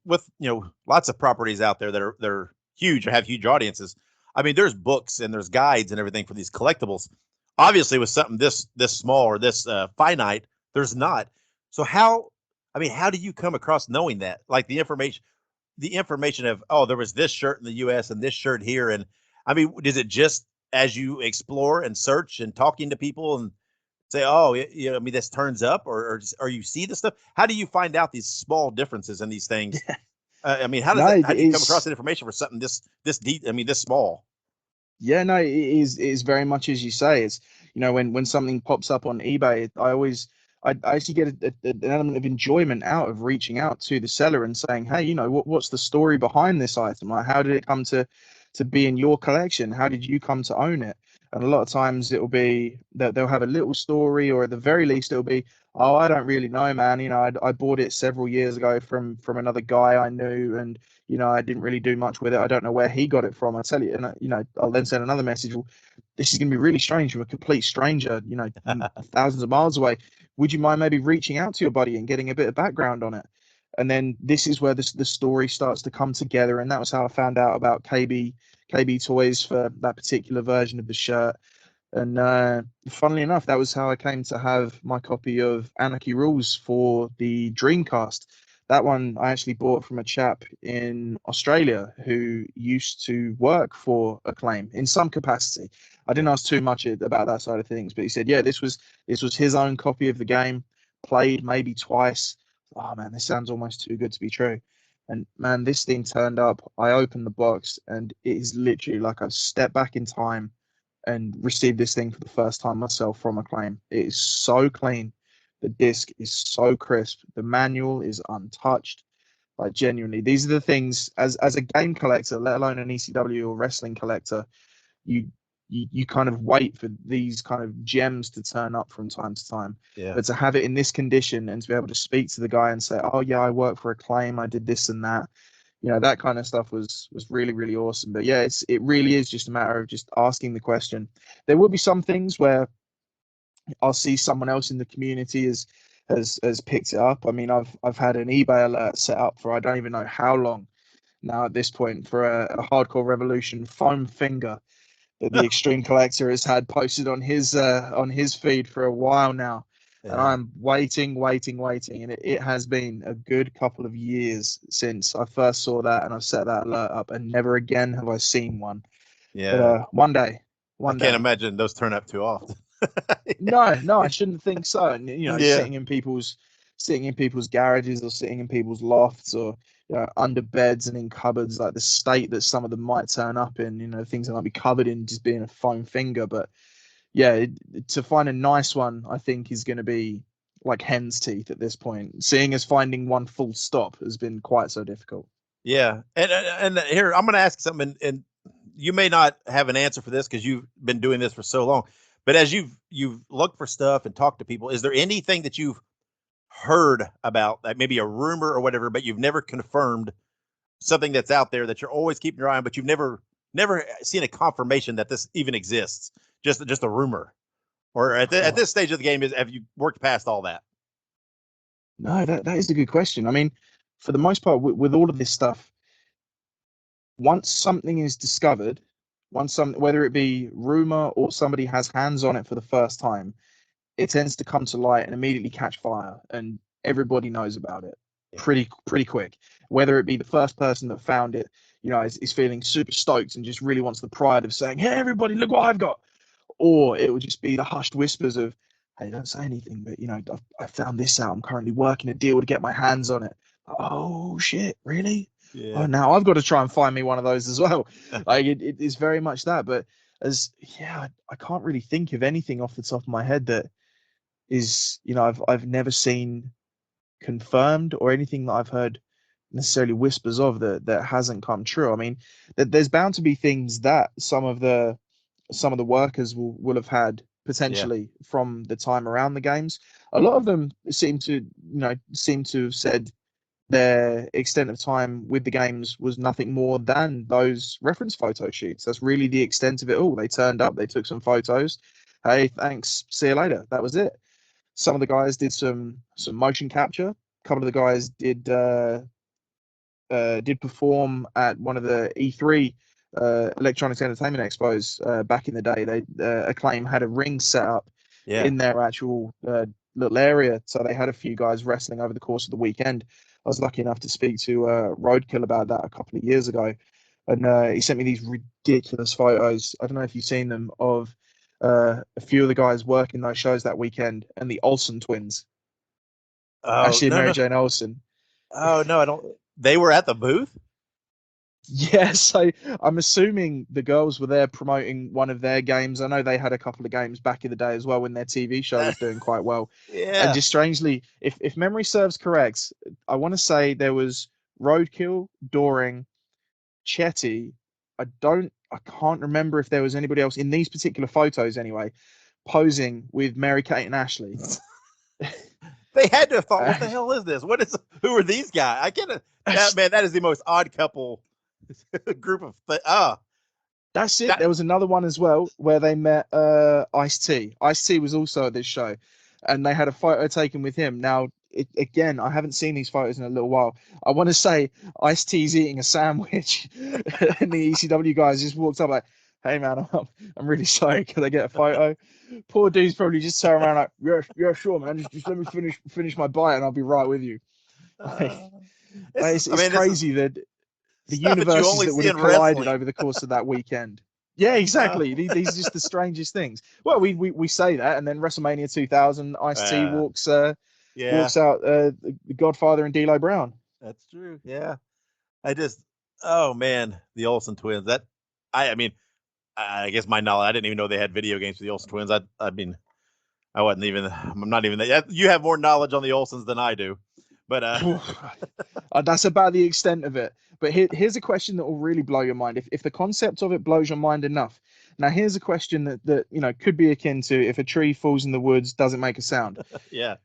lots of properties out there that are they're huge or have huge audiences. I mean, there's books and there's guides and everything for these collectibles. Obviously, with something this small or this finite, there's not. So how do you come across knowing that? Like the information of, oh, there was this shirt in the US and this shirt here. And I mean, is it just as you explore and search and talking to people and say, oh, I mean, this turns up, or you see the stuff? How do you find out these small differences in these things? I mean, No, it how do you come across is. that information for something this deep? I mean, this small. Yeah, no, it is very much as you say. It's when something pops up on eBay, I actually get an element of enjoyment out of reaching out to the seller and saying, hey, what's the story behind this item? Like, how did it come to be in your collection? How did you come to own it? And a lot of times it'll be that they'll have a little story, or at the very least it'll be, oh, I don't really know, man. I bought it several years ago from another guy I knew, and I didn't really do much with it. I don't know where he got it from. I tell you, and I'll then send another message. Well, this is going to be really strange from a complete stranger, thousands of miles away. Would you mind maybe reaching out to your buddy and getting a bit of background on it? And then this is where the story starts to come together. And that was how I found out about KB Toys for that particular version of the shirt. And funnily enough, that was how I came to have my copy of Anarchy Rules for the Dreamcast. That one I actually bought from a chap in Australia who used to work for Acclaim in some capacity. I didn't ask too much about that side of things, but he said, yeah, this was his own copy of the game, played maybe twice. Oh man, this sounds almost too good to be true. And man, this thing turned up. I opened the box, and it is literally like I've stepped back in time and received this thing for the first time myself from Acclaim. It is so clean. The disc is so crisp. The manual is untouched. Like, genuinely, these are the things as a game collector, let alone an ECW or wrestling collector, you you kind of wait for these kind of gems to turn up from time to time. Yeah. But to have it in this condition and to be able to speak to the guy and say, oh yeah, I work for Acclaim, I did this and that, that kind of stuff was really, really awesome. But yeah, it really is just a matter of just asking the question. There will be some things where I'll see someone else in the community has picked it up. I mean, I've had an eBay alert set up for I don't even know how long now at this point for a Hardcore Revolution foam finger that the Extreme Collector has had posted on his feed for a while now. Yeah. And I'm waiting, and it has been a good couple of years since I first saw that, and I've set that alert up, and never again have I seen one. Yeah. But one day, I can't imagine those turn up too often. No, I shouldn't think so. And Yeah. sitting in people's garages or sitting in people's lofts or under beds and in cupboards, like the state that some of them might turn up in, things that might be covered in just being a foam finger. But yeah, to find a nice one, I think is going to be like hen's teeth at this point, seeing as finding one full stop has been quite so difficult. Yeah, and here I'm going to ask something, and you may not have an answer for this because you've been doing this for so long. But as you've looked for stuff and talked to people, is there anything that you've heard about, like maybe a rumor or whatever, but you've never confirmed, something that's out there that you're always keeping your eye on, but you've never seen a confirmation that this even exists, just a rumor? Or at this stage of the game, have you worked past all that? No, that is a good question. I mean, for the most part, with all of this stuff, once something is discovered, whether it be rumor or somebody has hands on it for the first time, it tends to come to light and immediately catch fire, and everybody knows about it pretty quick. Whether it be the first person that found it, is feeling super stoked and just really wants the pride of saying, "Hey, everybody, look what I've got," or it would just be the hushed whispers of, "Hey, don't say anything, but I found this out. I'm currently working a deal to get my hands on it." Oh shit, really? Yeah. Oh, now I've got to try and find me one of those as well. Like it is very much that. But I can't really think of anything off the top of my head that is, I've never seen confirmed, or anything that I've heard necessarily whispers of that hasn't come true. I mean, there's bound to be things that some of the workers will have had potentially from the time around the games. A lot of them seem to have said their extent of time with the games was nothing more than those reference photo shoots. That's really the extent of it all. They turned up, they took some photos. Hey, thanks, see you later. That was it. Some of the guys did some motion capture. A couple of the guys did perform at one of the E3 Electronics Entertainment Expos back in the day. They Acclaim had a ring set up in their actual little area, so they had a few guys wrestling over the course of the weekend. I was lucky enough to speak to Roadkill about that a couple of years ago, and he sent me these ridiculous photos. I don't know if you've seen them, of a few of the guys working those shows that weekend, and the Olsen twins, Oh, Ashley and no, Mary no. Jane Olsen. Oh, no, I don't. They were at the booth? Yeah, so I'm assuming the girls were there promoting one of their games. I know they had a couple of games back in the day as well when their TV show was doing quite well. Yeah. And just strangely, if memory serves correct, I want to say there was Roadkill, Doring, Chetty. I can't remember if there was anybody else in these particular photos anyway, posing with Mary Kate and Ashley. They had to have thought, what the hell is this? Who are these guys? I can't. That is the most odd couple group of. That's it. There was another one as well where they met Ice-T. Ice-T was also at this show, and they had a photo taken with him. Now, again, I haven't seen these photos in a little while. I want to say Ice-T's eating a sandwich, and the ECW guys just walked up like, "Hey man, I'm really sorry. Could I get a photo?" Poor dude's probably just turn around like, "Yeah, sure, man. Just let me finish my bite, and I'll be right with you." It's crazy that the universes that would have collided over the course of that weekend. Yeah, exactly. These are just the strangest things. Well, we say that, and then WrestleMania 2000, Ice-T walks out the Godfather and D'Lo Brown. That's true. Yeah, oh man, the Olsen twins. I guess my knowledge, I didn't even know they had video games for the Olsen twins. I'm not even that. You have more knowledge on the Olsens than I do, but that's about the extent of it. But here's a question that will really blow your mind. If the concept of it blows your mind enough. Now, here's a question that could be akin to, if a tree falls in the woods, does it make a sound? Yeah.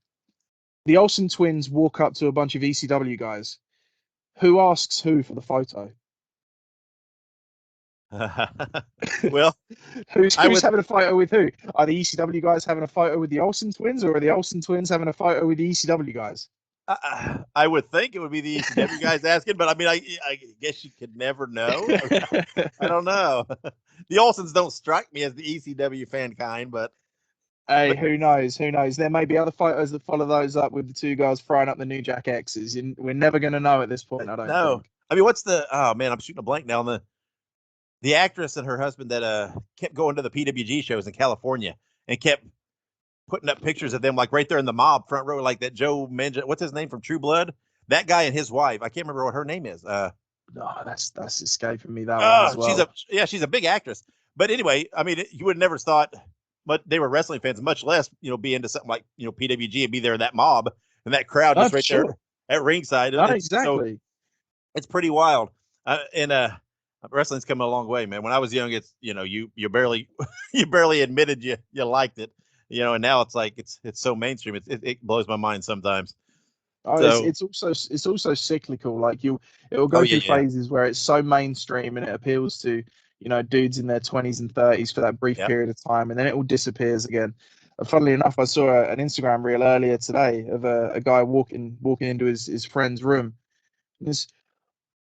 The Olsen twins walk up to a bunch of ECW guys. Who asks who for the photo? Well, who's having a photo with who? Are the ECW guys having a photo with the Olsen twins, or are the Olsen twins having a photo with the ECW guys? I would think it would be the ECW guys asking, but I mean, I guess you could never know. I don't know. The Olsens don't strike me as the ECW fan kind, but hey, who knows? Who knows? There may be other photos that follow those up with the two guys throwing up the New Jack X's. We're never going to know at this point. I don't think. I mean, oh man, I'm shooting a blank now on the actress and her husband that kept going to the PWG shows in California and kept putting up pictures of them, like right there in the mob front row, like that Joe Menja, what's his name from True Blood? That guy and his wife. I can't remember what her name is. No, that's escaping me, that one as well. She's a big actress. But anyway, I mean, you would have never thought they were wrestling fans, much less, be into something like, PWG and be there in that mob and that crowd just right there at ringside. No, exactly. So it's pretty wild. And wrestling's coming a long way, man. When I was young, it's, you barely admitted you liked it, and now it's like, it's so mainstream. It blows my mind sometimes. Oh, So, it's also cyclical. Like it'll go through phases where it's so mainstream and it appeals to, dudes in their 20s and 30s for that brief period of time, and then it all disappears again. Funnily enough, I saw an Instagram reel earlier today of a guy walking into his friend's room. And it's,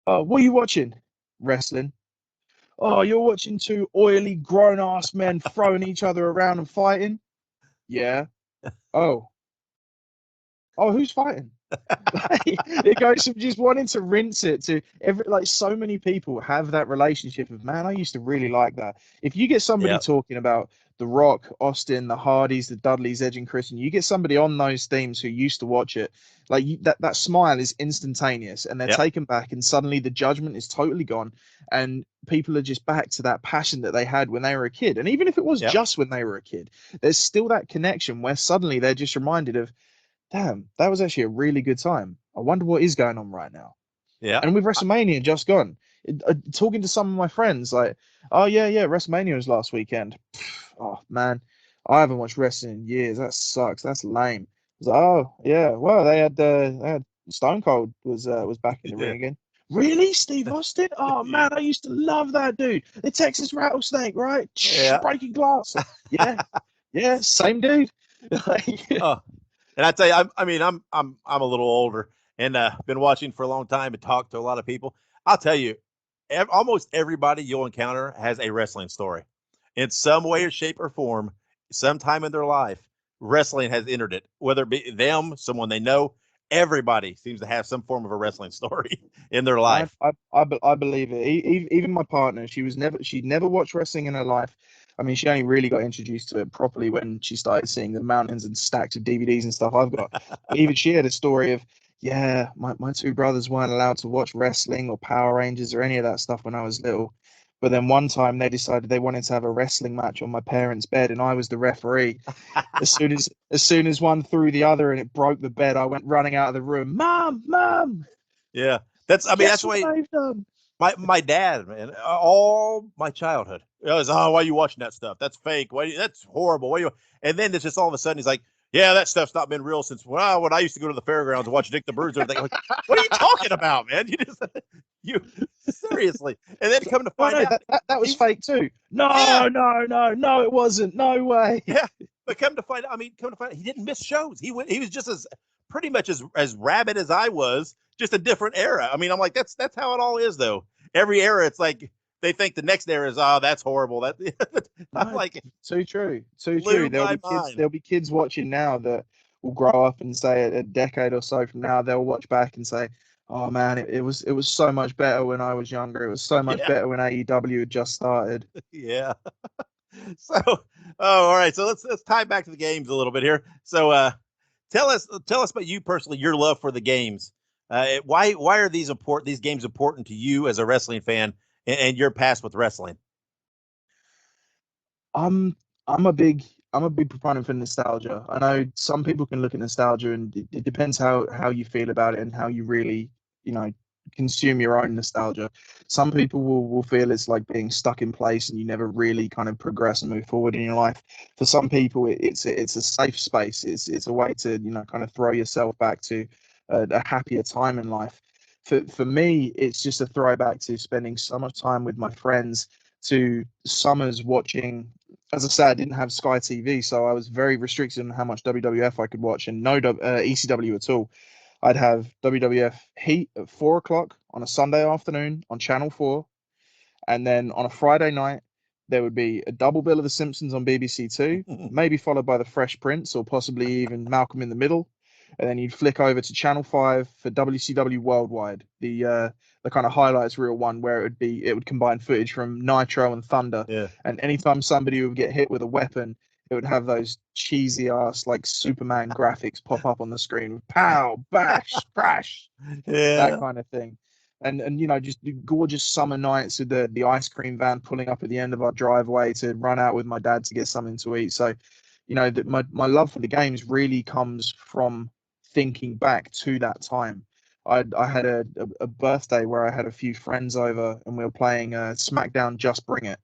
oh, what are you watching? Wrestling. Oh, you're watching two oily, grown-ass men throwing each other around and fighting? Yeah. Oh, who's fighting? It goes from just wanting to rinse it to so many people have that relationship of, man, I used to really like that. If you get somebody talking about The Rock, Austin, the Hardys, the Dudleys, Edge and Christian, you get somebody on those themes who used to watch it, like that smile is instantaneous, and they're taken back, and suddenly the judgment is totally gone, and people are just back to that passion that they had when they were a kid. And even if it was just when they were a kid, there's still that connection where suddenly they're just reminded of, damn, that was actually a really good time. I wonder what is going on right now. Yeah. And with WrestleMania just gone, talking to some of my friends, like, oh yeah, WrestleMania was last weekend. Oh man, I haven't watched wrestling in years. That sucks. That's lame. I was like, oh yeah, well they had Stone Cold was back in the ring again. Really, Steve Austin? Oh man, I used to love that dude. The Texas Rattlesnake, right? Breaking glass. Yeah, same dude. And I tell you, I'm a little older and been watching for a long time and talked to a lot of people. I'll tell you, almost everybody you'll encounter has a wrestling story in some way or shape or form. Sometime in their life, wrestling has entered it, whether it be them, someone they know. Everybody seems to have some form of a wrestling story in their life. I believe it. Even my partner, she'd never watched wrestling in her life. I mean, she only really got introduced to it properly when she started seeing the mountains and stacks of DVDs and stuff I've got. But even she had a story of, yeah, my two brothers weren't allowed to watch wrestling or Power Rangers or any of that stuff when I was little. But then one time they decided they wanted to have a wrestling match on my parents' bed, and I was the referee. As soon as one threw the other and it broke the bed, I went running out of the room. Mom. Yeah, that's Guess what what I've done. My dad, man, all my childhood, was, oh, why are you watching that stuff? That's fake. That's horrible. And then it's just all of a sudden he's like, yeah, that stuff's not been real since when I used to go to the fairgrounds and watch Dick the Bruiser. Like, what are you talking about, man? You seriously. And then come to find out that was fake too. No, it wasn't. No way. Yeah, but come to find out, he didn't miss shows. He was just pretty much as rabid as I was, just a different era. I'm like, that's how it all is, though. Every era, it's like they think the next era is, oh, that's horrible. I'm like, so true. There'll be kids watching now that will grow up and say a decade or so from now they'll watch back and say, oh man, it was so much better when I was younger. It was so much better when AEW had just started. Yeah. So, all right. So let's tie back to the games a little bit here. So, tell us about you personally, your love for the games. Why are these games important to you as a wrestling fan and your past with wrestling? I'm a big proponent for nostalgia. I know some people can look at nostalgia, and it depends how you feel about it and how you really, consume your own nostalgia. Some people will feel it's like being stuck in place and you never really kind of progress and move forward in your life. For some people, it's a safe space. It's a way to, kind of throw yourself back to a happier time in life. For me, it's just a throwback to spending so much time with my friends, to summers watching. As I said, I didn't have Sky TV, so I was very restricted on how much WWF I could watch, and no ECW at all. I'd have WWF Heat at 4 o'clock on a Sunday afternoon on Channel 4. And then on a Friday night, there would be a double bill of The Simpsons on BBC Two, maybe followed by The Fresh Prince or possibly even Malcolm in the Middle. And then you'd flick over to Channel 5 for WCW Worldwide, the kind of highlights reel one where it would combine footage from Nitro and Thunder. Yeah. And anytime somebody would get hit with a weapon, it would have those cheesy ass like Superman graphics pop up on the screen with pow, bash, crash, that kind of thing. and just gorgeous summer nights with the ice cream van pulling up at the end of our driveway to run out with my dad to get something to eat. So, my love for the games really comes from thinking back to that time. I had a birthday where I had a few friends over and we were playing SmackDown Just Bring It.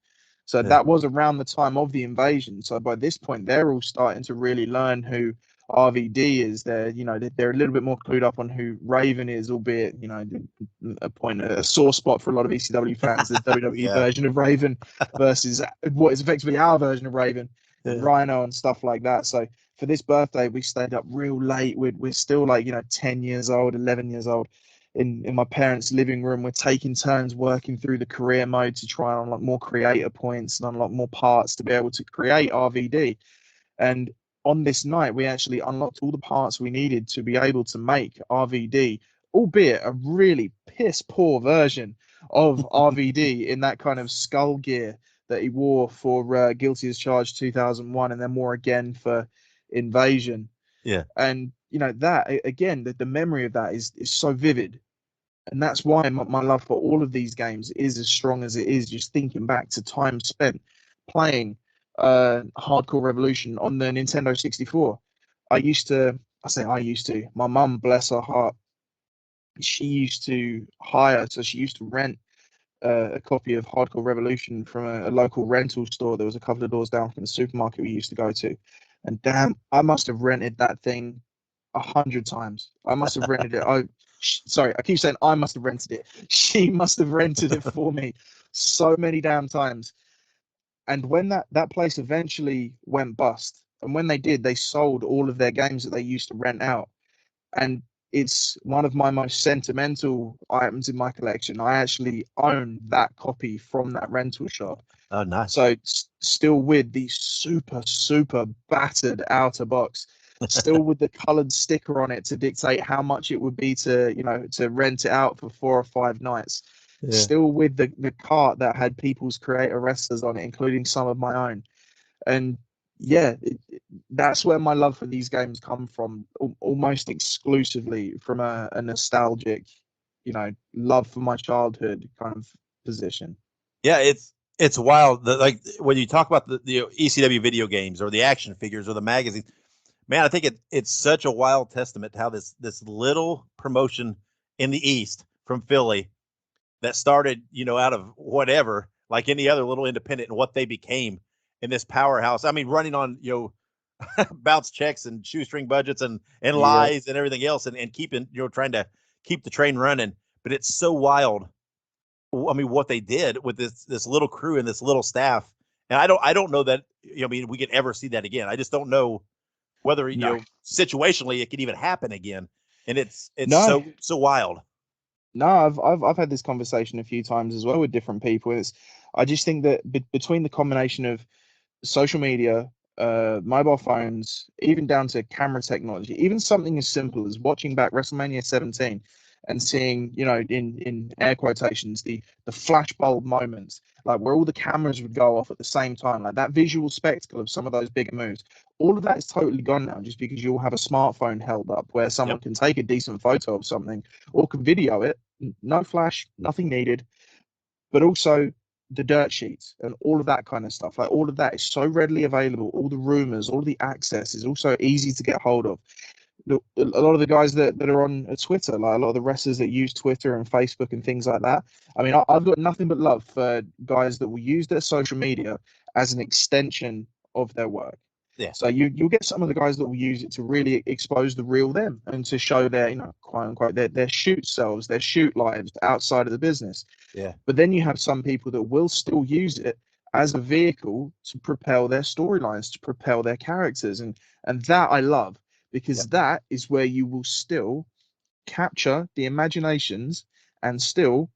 So Yeah. that was around the time of the invasion. So by this point, they're all starting to really learn who RVD is. They're a little bit more clued up on who Raven is, albeit a sore spot for a lot of ECW fans. The WWE Yeah. version of Raven versus what is effectively our version of Raven and Yeah. Rhino and stuff like that. So for this birthday, we stayed up real late. We're still 10 years old, 11 years old. In my parents' living room, we're taking turns working through the career mode to try and unlock more creator points and unlock more parts to be able to create RVD. And on this night, we actually unlocked all the parts we needed to be able to make RVD, albeit a really piss poor version of RVD in that kind of skull gear that he wore for Guilty as Charged 2001 and then more again for Invasion. Yeah. And, that again, the memory of that is so vivid. And that's why my love for all of these games is as strong as it is, just thinking back to time spent playing Hardcore Revolution on the Nintendo 64. My mum, bless her heart, she used to rent a copy of Hardcore Revolution from a local rental store. There was a couple of doors down from the supermarket we used to go to. And damn, I must have rented that thing 100 times. I must have rented it. Sorry, I keep saying I must have rented it. She must have rented it for me so many damn times. And when that place eventually went bust, and when they did, they sold all of their games that they used to rent out. And it's one of my most sentimental items in my collection. I actually own that copy from that rental shop. Oh, nice. So still with the super, super battered outer box, still with the colored sticker on it to dictate how much it would be to rent it out for 4 or 5 nights. Yeah. Still with the cart that had people's creator wrestlers on it, including some of my own. And yeah, that's where my love for these games come from, almost exclusively from a nostalgic, love for my childhood kind of position. Yeah, it's wild. Like when you talk about the ECW video games or the action figures or the magazines, man, I think it's such a wild testament to how this little promotion in the East from Philly that started, out of whatever, like any other little independent, and what they became in this powerhouse. I mean, running on, bounce checks and shoestring budgets and lies and everything else, and keeping, trying to keep the train running. But it's so wild. I mean, what they did with this little crew and this little staff. And I don't know that, we could ever see that again. I just don't know whether, situationally it could even happen again. And it's so wild. No, I've had this conversation a few times as well with different people. I just think that between the combination of social media, mobile phones, even down to camera technology, even something as simple as watching back WrestleMania 17 and seeing, in air quotations, the flashbulb moments, like where all the cameras would go off at the same time, like that visual spectacle of some of those bigger moves. All of that is totally gone now, just because you'll have a smartphone held up where someone can take a decent photo of something or can video it. No flash, nothing needed, but also the dirt sheets and all of that kind of stuff. Like all of that is so readily available. All the rumors, all the access is also easy to get hold of. A lot of the guys that are on Twitter, like a lot of the wrestlers that use Twitter and Facebook and things like that. I mean, I've got nothing but love for guys that will use their social media as an extension of their work. Yeah. So you'll get some of the guys that will use it to really expose the real them and to show their, quote unquote, their shoot selves, their shoot lives outside of the business. Yeah. But then you have some people that will still use it as a vehicle to propel their storylines, to propel their characters. And that I love, because that is where you will still capture the imaginations and still,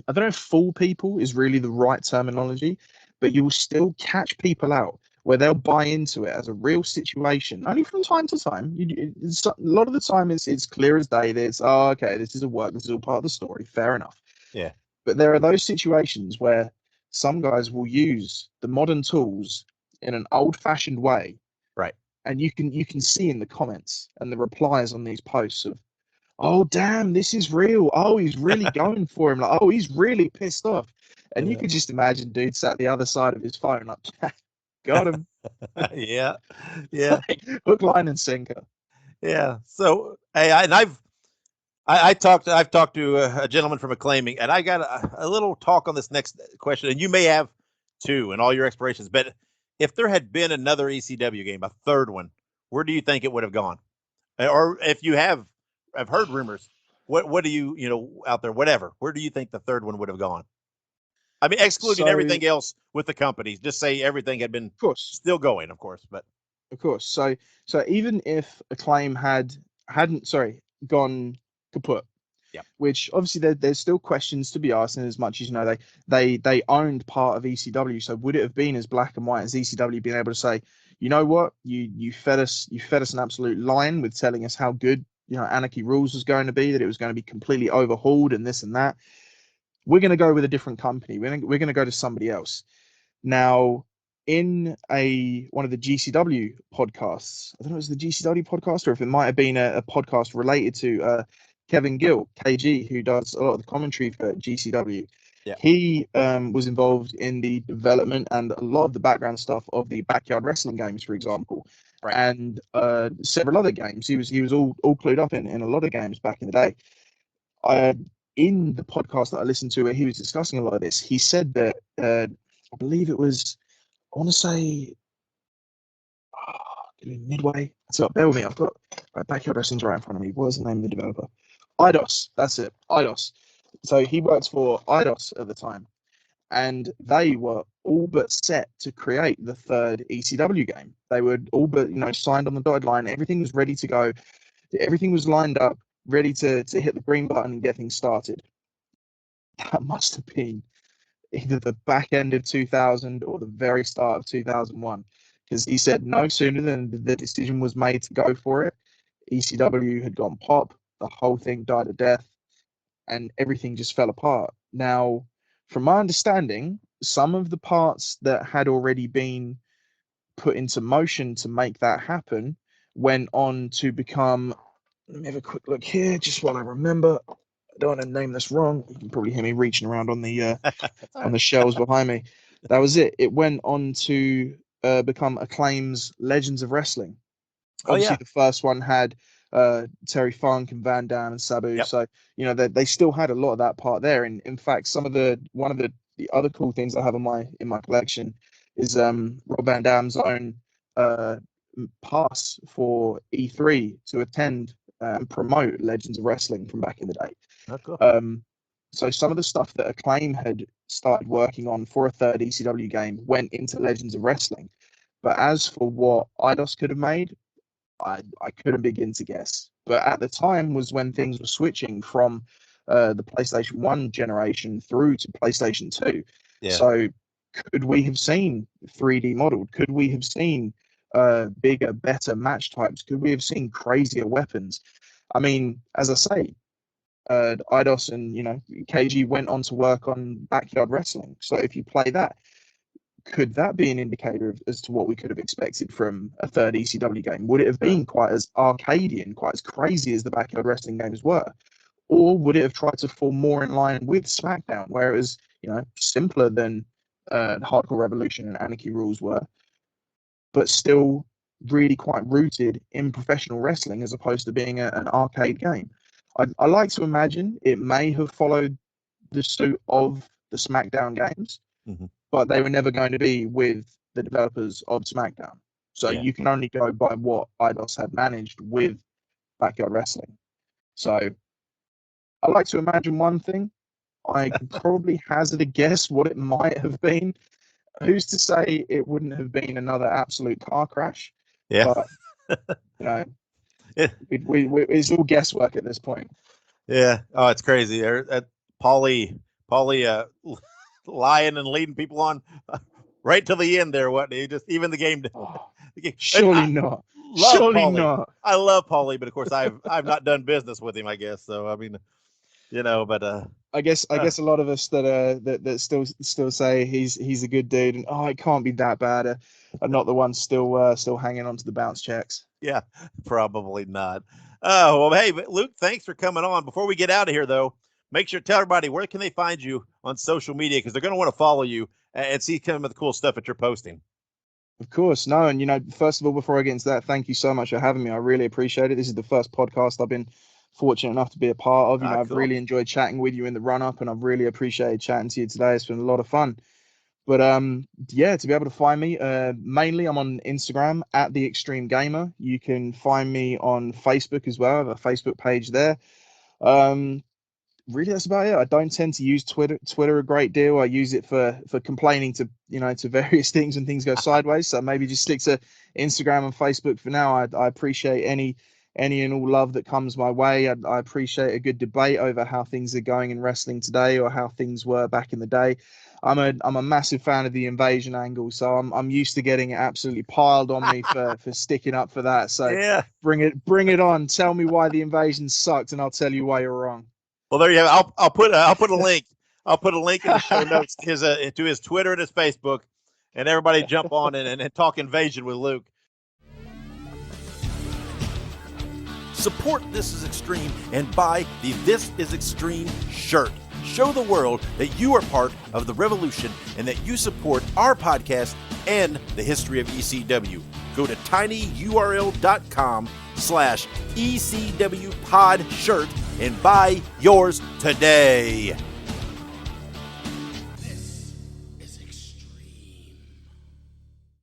I don't know if fool people is really the right terminology, but you will still catch people out where they'll buy into it as a real situation. Only from time to time. A lot of the time it's clear as day that it's, oh, okay, this is a work, this is all part of the story. Fair enough. Yeah. But there are those situations where some guys will use the modern tools in an old-fashioned way. Right. And you can see in the comments and the replies on these posts of, oh damn, this is real. Oh, he's really going for him. Like, oh, he's really pissed off. And you Yeah. could just imagine dude sat the other side of his phone, like, got him. Yeah, yeah, Hook, line, and sinker. yeah. So, hey, I've talked to a gentleman from Acclaiming, and I got a little talk on this next question, and you may have too, in all your explorations. But if there had been another ECW game, a third one, where do you think it would have gone? Or if you I've heard rumors. What do you out there? Whatever. Where do you think the third one would have gone? I mean, excluding So, everything else with the companies. Just say everything had been of course, still going, of course. But of course. So even if Acclaim hadn't gone kaput, yeah, which obviously there's still questions to be asked, and as much as they owned part of ECW, so would it have been as black and white as ECW being able to say, you know what, you fed us an absolute line with telling us how good Anarchy Rules was going to be, that it was going to be completely overhauled and this and that. We're going to go with a different company. We're going to go to somebody else. Now, in one of the GCW podcasts, I don't know if it was the GCW podcast or if it might have been a podcast related to Kevin Gill, KG, who does a lot of the commentary for GCW. yeah, He was involved in the development and a lot of the background stuff of the Backyard Wrestling games, for example, right. and several other games. He was all clued up in a lot of games back in the day. In the podcast that I listened to where he was discussing a lot of this, he said that I believe it was, I want to say, Midway. So bear with me. I've got Backyard Wrestling's right in front of me. What was the name of the developer? IDOS. That's it. IDOS. So he worked for IDOS at the time, and they were all but set to create the third ECW game. They were all but signed on the dotted line. Everything was ready to go. Everything was lined up, ready to hit the green button and get things started. That must have been either the back end of 2000 or the very start of 2001, because he said no sooner than the decision was made to go for it, ECW had gone pop, the whole thing died a death, and everything just fell apart. Now, from my understanding, some of the parts that had already been put into motion to make that happen went on to become, let me have a quick look here, just while I remember. I don't want to name this wrong. You can probably hear me reaching around on the shelves behind me. That was it. It went on to become Acclaim's Legends of Wrestling. Oh Obviously, yeah, the first one had Terry Funk and Van Dam and Sabu. yep. So they still had a lot of that part there. And in fact, one of the other cool things I have in my collection is Rob Van Dam's own pass for E3 to attend and promote Legends of Wrestling from back in the day. Oh, cool. So some of the stuff that Acclaim had started working on for a third ECW game went into Legends of Wrestling. But as for what IDOS could have made, I couldn't begin to guess. But at the time was when things were switching from the PlayStation 1 generation through to PlayStation 2. Yeah. So could we have seen 3D modeled? Could we have seen bigger, better match types? Could we have seen crazier weapons? I mean, as I say, IDOS and KG went on to work on Backyard Wrestling. So if you play that, could that be an indicator as to what we could have expected from a third ECW game? Would it have been quite as arcadian, quite as crazy as the Backyard Wrestling games were? Or would it have tried to fall more in line with SmackDown, where it was, simpler than Hardcore Revolution and Anarchy Rules were, but still really quite rooted in professional wrestling as opposed to being an arcade game? I like to imagine it may have followed the suit of the SmackDown games, but they were never going to be with the developers of SmackDown. So you can only go by what IDOS had managed with Backyard Wrestling. So I like to imagine one thing. I could probably hazard a guess what it might have been. Who's to say it wouldn't have been another absolute car crash? Yeah. But, it's all guesswork at this point. Yeah. Oh, it's crazy. Paulie lying and leading people on right to the end there. What he just even the game. Surely not. Love Surely Paulie. not. I love Paulie, but of course I've not done business with him. I guess so. I mean, but I guess a lot of us that still say he's a good dude and it can't be that bad are not the ones still hanging on to the bounce checks. Yeah, probably not. Oh, well, hey, but Luke, thanks for coming on. Before we get out of here, though, make sure to tell everybody where can they find you on social media, because they're going to want to follow you and see some of the cool stuff that you're posting. Of course, no, and first of all, before I get into that, thank you so much for having me. I really appreciate it. This is the first podcast I've been fortunate enough to be a part of. I've Cool. really enjoyed chatting with you in the run up, and I've really appreciated chatting to you today. It's been a lot of fun. But yeah, to be able to find me, mainly I'm on Instagram at The Extreme Gamer. You can find me on Facebook as well. I have a Facebook page there. Really, that's about it. I don't tend to use Twitter a great deal. I use it for complaining to to various things when things go sideways. So maybe just stick to Instagram and Facebook for now. I appreciate any and all love that comes my way. I appreciate a good debate over how things are going in wrestling today or how things were back in the day. I'm a massive fan of the invasion angle, so I'm used to getting it absolutely piled on me for sticking up for that. So Yeah. bring it on. Tell me why the invasion sucked, and I'll tell you why you're wrong. Well, there you have it. I'll put a link. I'll put a link in the show notes to his Twitter and his Facebook, and everybody jump on and talk invasion with Luke. Support This Is Extreme and buy the This Is Extreme shirt. Show the world that you are part of the revolution and that you support our podcast and the history of ECW. Go to tinyurl.com/ECW pod shirt and buy yours today. This is Extreme.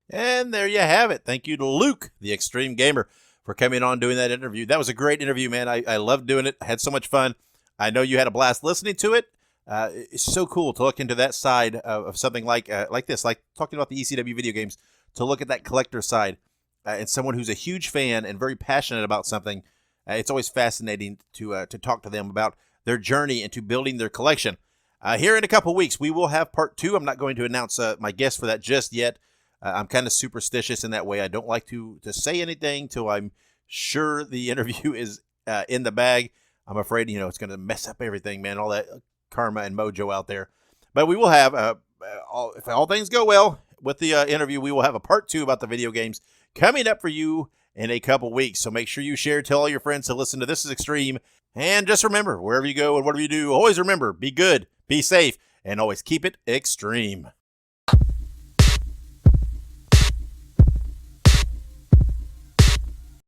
And there you have it. Thank you to Luke, the Extreme Gamer, for coming on doing that interview. That was a great interview, man. I loved doing it. I had so much fun. I know you had a blast listening to it. It's so cool to look into that side of something like this, like talking about the ECW video games, to look at that collector side. And someone who's a huge fan and very passionate about something, it's always fascinating to talk to them about their journey into building their collection. Here in a couple weeks, we will have part 2. I'm not going to announce my guest for that just yet. I'm kind of superstitious in that way. I don't like to say anything till I'm sure the interview is in the bag. I'm afraid, it's going to mess up everything, man, all that karma and mojo out there. But we will have, if all things go well with the interview, we will have a part 2 about the video games coming up for you in a couple weeks. So make sure you share, tell all your friends to listen to This Is Extreme. And just remember, wherever you go and whatever you do, always remember, be good, be safe, and always keep it extreme.